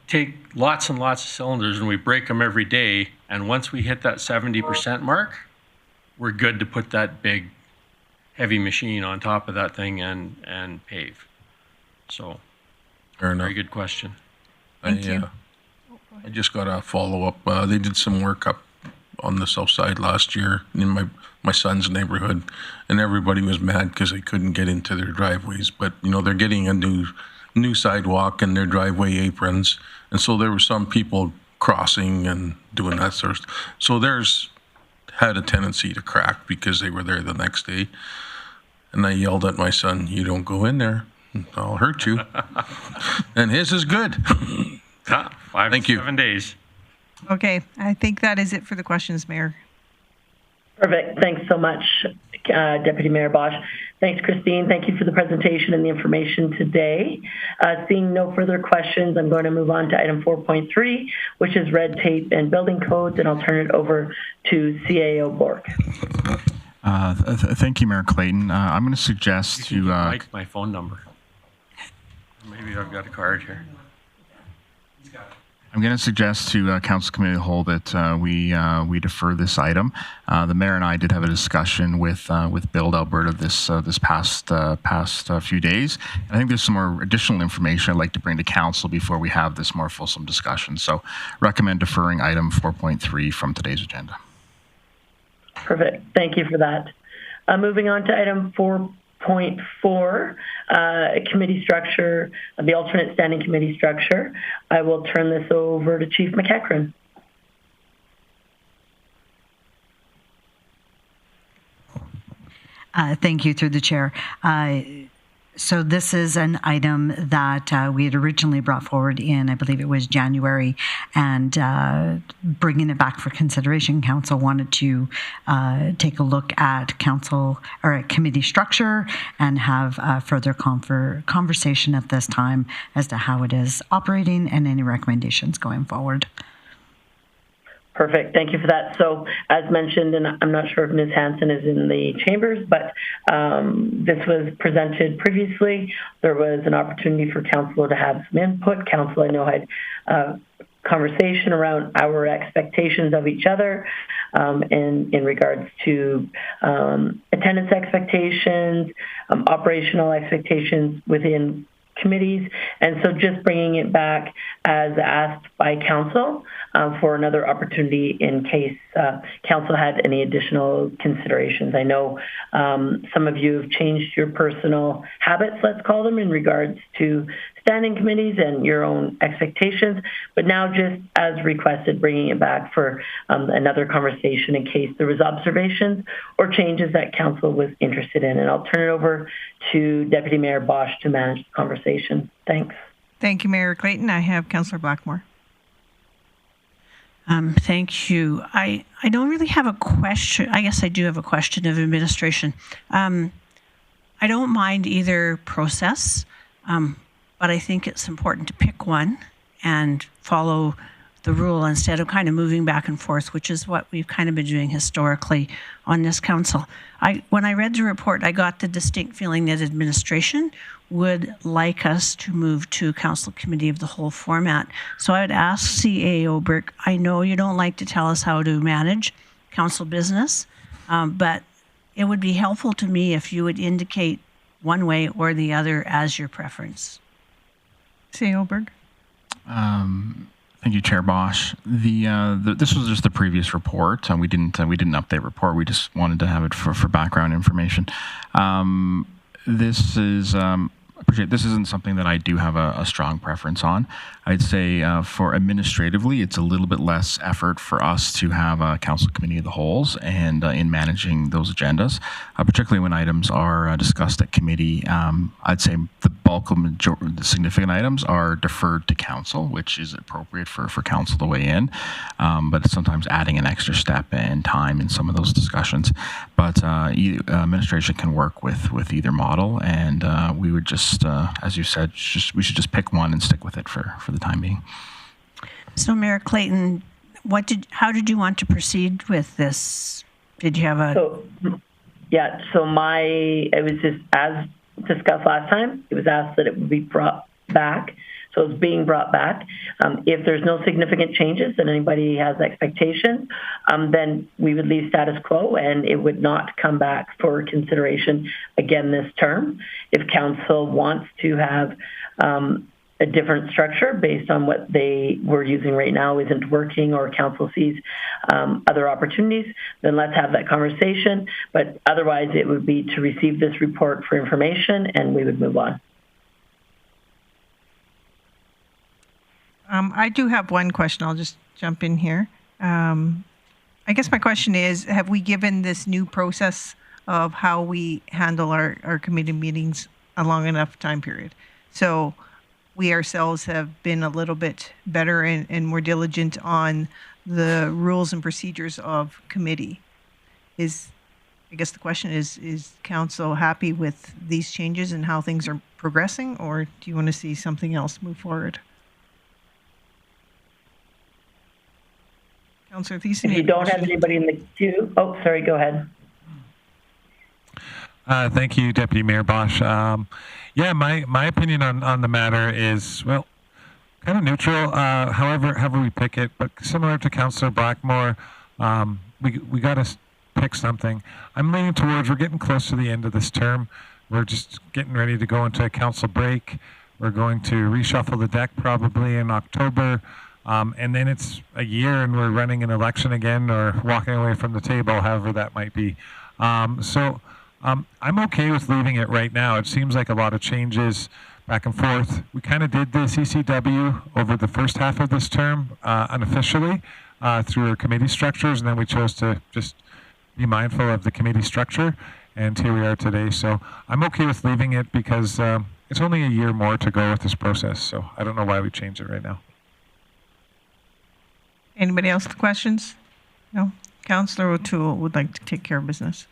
take lots and lots of cylinders and we break them every day, and once we hit that 70% mark, we're good to put that big heavy machine on top of that thing and pave. So fair enough. Very good question. Thank you. I just got a follow-up. They did some work up on the south side last year in my son's neighborhood, and everybody was mad because they couldn't get into their driveways. But, they're getting a new sidewalk and their driveway aprons, and so there were some people crossing and doing that sort of stuff. So theirs had a tendency to crack because they were there the next day. And I yelled at my son, "You don't go in there. I'll hurt you." And his is good. 5 to 7 days. Okay, I think that is it for the questions, Mayor. Perfect. Thanks so much, Deputy Mayor Bosch. Thanks, Christine. Thank you for the presentation and the information today. Seeing no further questions, I'm going to move on to item 4.3, which is red tape and building codes, and I'll turn it over to CAO Bork. Thank you, Mayor Clayton. I'm going to suggest to... my phone number. Maybe I've got a card here. I'm going to suggest to Council Committee of the Whole that we defer this item. The Mayor and I did have a discussion with Build Alberta this past few days, and I think there's some more additional information I'd like to bring to Council before we have this more fulsome discussion. So, recommend deferring item 4.3 from today's agenda. Perfect. Thank you for that. Moving on to item 4.4, committee structure, the alternate standing committee structure. I will turn this over to Chief McEachran. Thank you, through the chair. So this is an item that we had originally brought forward in, I believe it was January, and bringing it back for consideration. Council wanted to take a look at council or at committee structure and have further conversation at this time as to how it is operating and any recommendations going forward. Perfect. Thank you for that. So, as mentioned, and I'm not sure if Ms. Hansen is in the chambers, but this was presented previously. There was an opportunity for council to have some input. Council, I know, had conversation around our expectations of each other in regards to attendance expectations, operational expectations within committees, and so just bringing it back as asked by council for another opportunity in case council had any additional considerations. I know some of you have changed your personal habits, let's call them, in regards to standing committees and your own expectations, but now just as requested, bringing it back for another conversation in case there was observations or changes that council was interested in. And I'll turn it over to Deputy Mayor Bosch to manage the conversation. Thanks. Thank you, Mayor Clayton. I have Councillor Blackmore. Thank you. I don't really have a question. I guess I do have a question of administration. I don't mind either process, but I think it's important to pick one and follow the rule instead of kind of moving back and forth, which is what we've kind of been doing historically on this council. When I read the report, I got the distinct feeling that administration would like us to move to Council Committee of the Whole format. So I would ask CAO Burke, I know you don't like to tell us how to manage council business, but it would be helpful to me if you would indicate one way or the other as your preference. CAO Burke. Thank you, Chair Bosch. This was just the previous report. We didn't update report. We just wanted to have it for background information. This isn't something that I do have a strong preference on. I'd say for administratively, it's a little bit less effort for us to have a council committee of the wholes and in managing those agendas, particularly when items are discussed at committee. I'd say the bulk of the significant items are deferred to council, which is appropriate for council to weigh in, but it's sometimes adding an extra step and time in some of those discussions. But administration can work with either model, and we would just, as you said, we should just pick one and stick with it for the time being. So, Mayor Clayton, how did you want to proceed with this? Did you have a... So it was just as discussed last time. It was asked that it would be brought back. So it's being brought back. If there's no significant changes and anybody has expectations, then we would leave status quo and it would not come back for consideration again this term. If council wants to have a different structure based on what they were using right now isn't working, or council sees other opportunities, then let's have that conversation. But otherwise, it would be to receive this report for information, and we would move on. I do have one question. I'll just jump in here. I guess my question is, have we given this new process of how we handle our committee meetings a long enough time period? So we ourselves have been a little bit better and more diligent on the rules and procedures of committee. I guess the question is council happy with these changes and how things are progressing, or do you want to see something else move forward? Councillor Thiessen. If you don't have anybody in the queue, oh, sorry, go ahead. Thank you, Deputy Mayor Bosch. Yeah, my opinion on the matter is, well, kind of neutral, however we pick it, but similar to Councillor Blackmore, we got to pick something. I'm leaning towards, we're getting close to the end of this term. We're just getting ready to go into a council break. We're going to reshuffle the deck probably in October. And then it's a year and we're running an election again, or walking away from the table, however that might be. So I'm okay with leaving it right now. It seems like a lot of changes back and forth. We kind of did the CCW over the first half of this term unofficially through our committee structures, and then we chose to just be mindful of the committee structure, and here we are today. So I'm okay with leaving it because it's only a year more to go with this process, so I don't know why we changed it right now. Anybody else with questions? No? Councillor O'Toole would like to take care of business.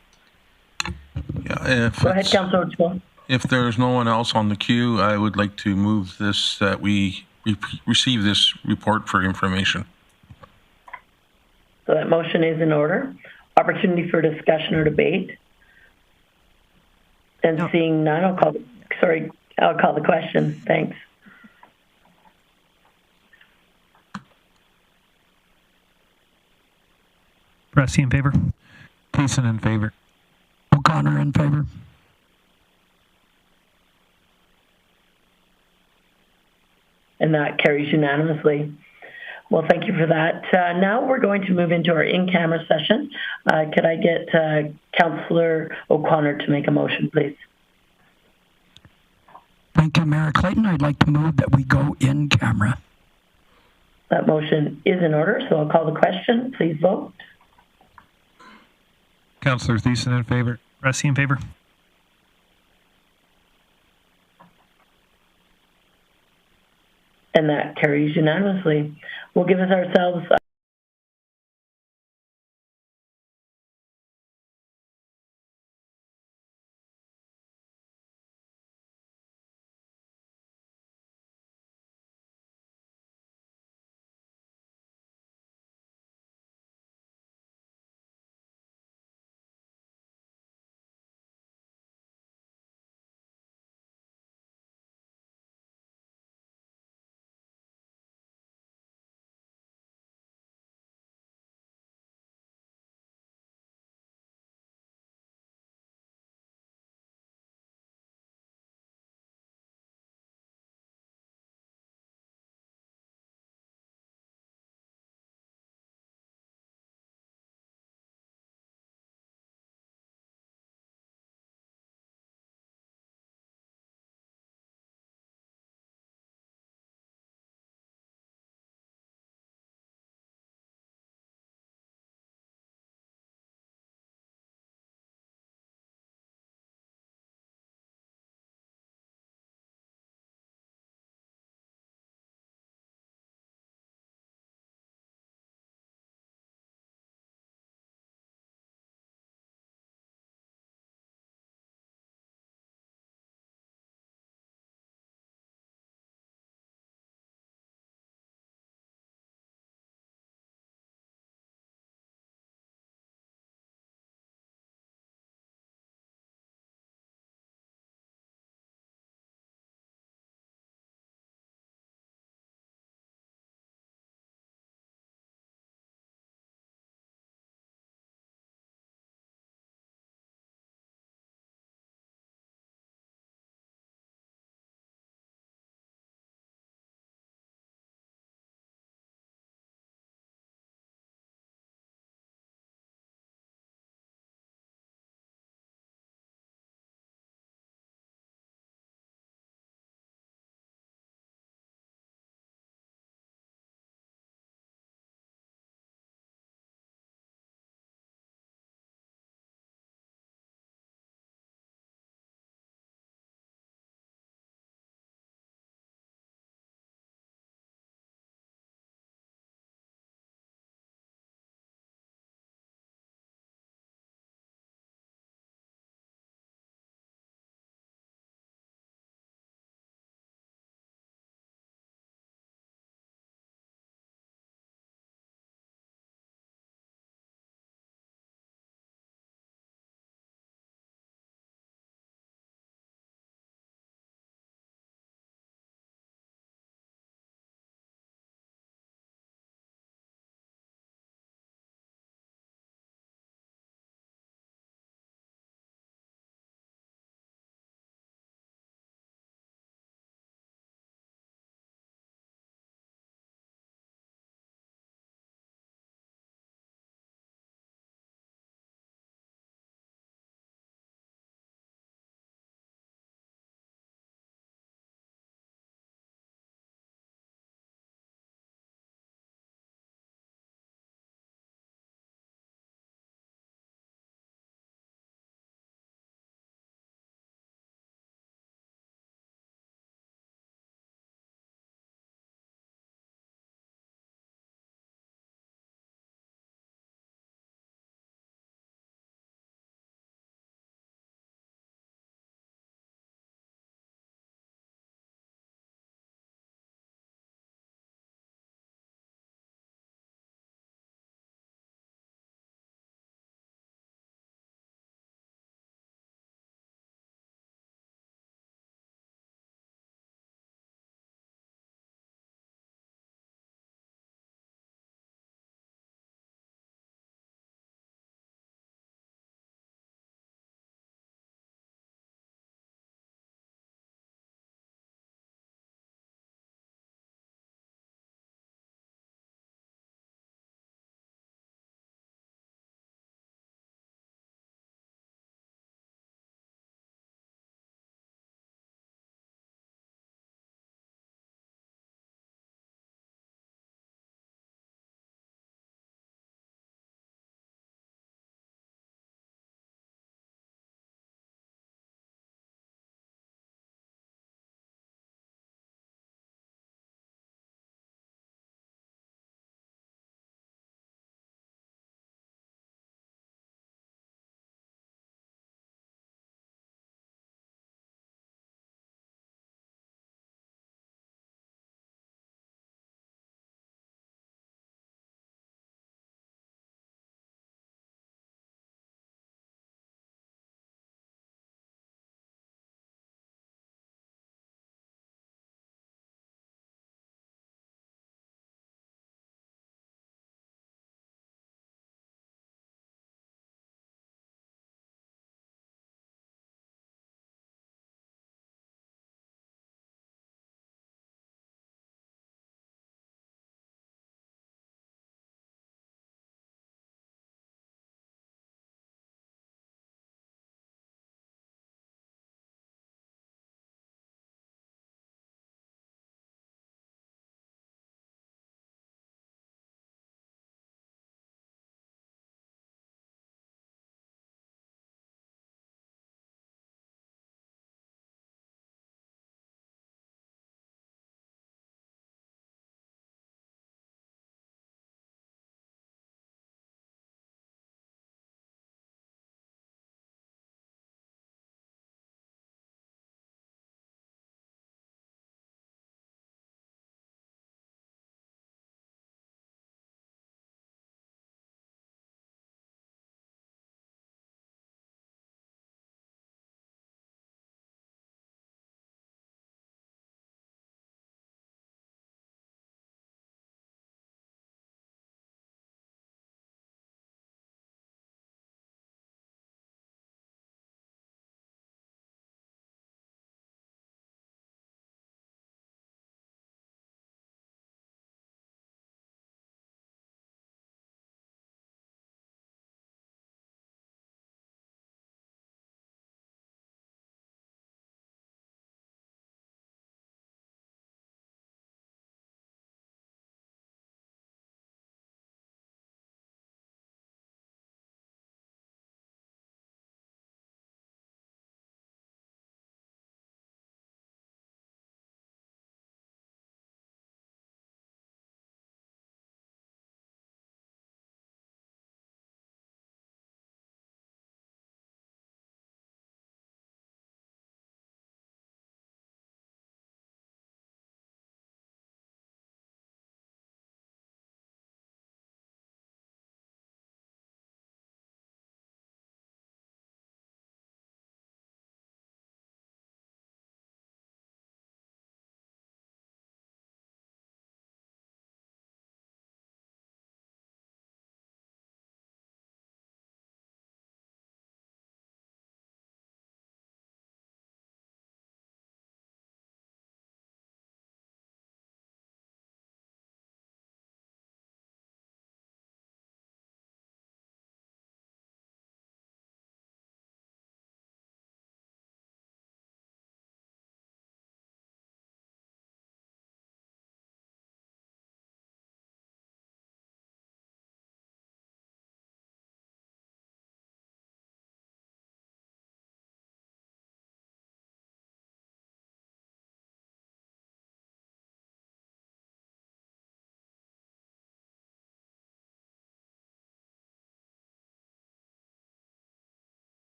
Yeah, go ahead, Councillor O'Toole. If there's no one else on the queue, I would like to move this, that we receive this report for information. So that motion is in order. Opportunity for discussion or debate. And no. Seeing none, I'll call the question. Thanks. Pressy in favor. Thiessen in favor. O'Connor in favor. And that carries unanimously. Well, thank you for that. Now we're going to move into our in-camera session. Could I get Councillor O'Connor to make a motion, please? Thank you, Mayor Clayton. I'd like to move that we go in camera. That motion is in order, so I'll call the question. Please vote. Councillor Thiessen in favor. Pressy in favor. And that carries unanimously. We'll give ourselves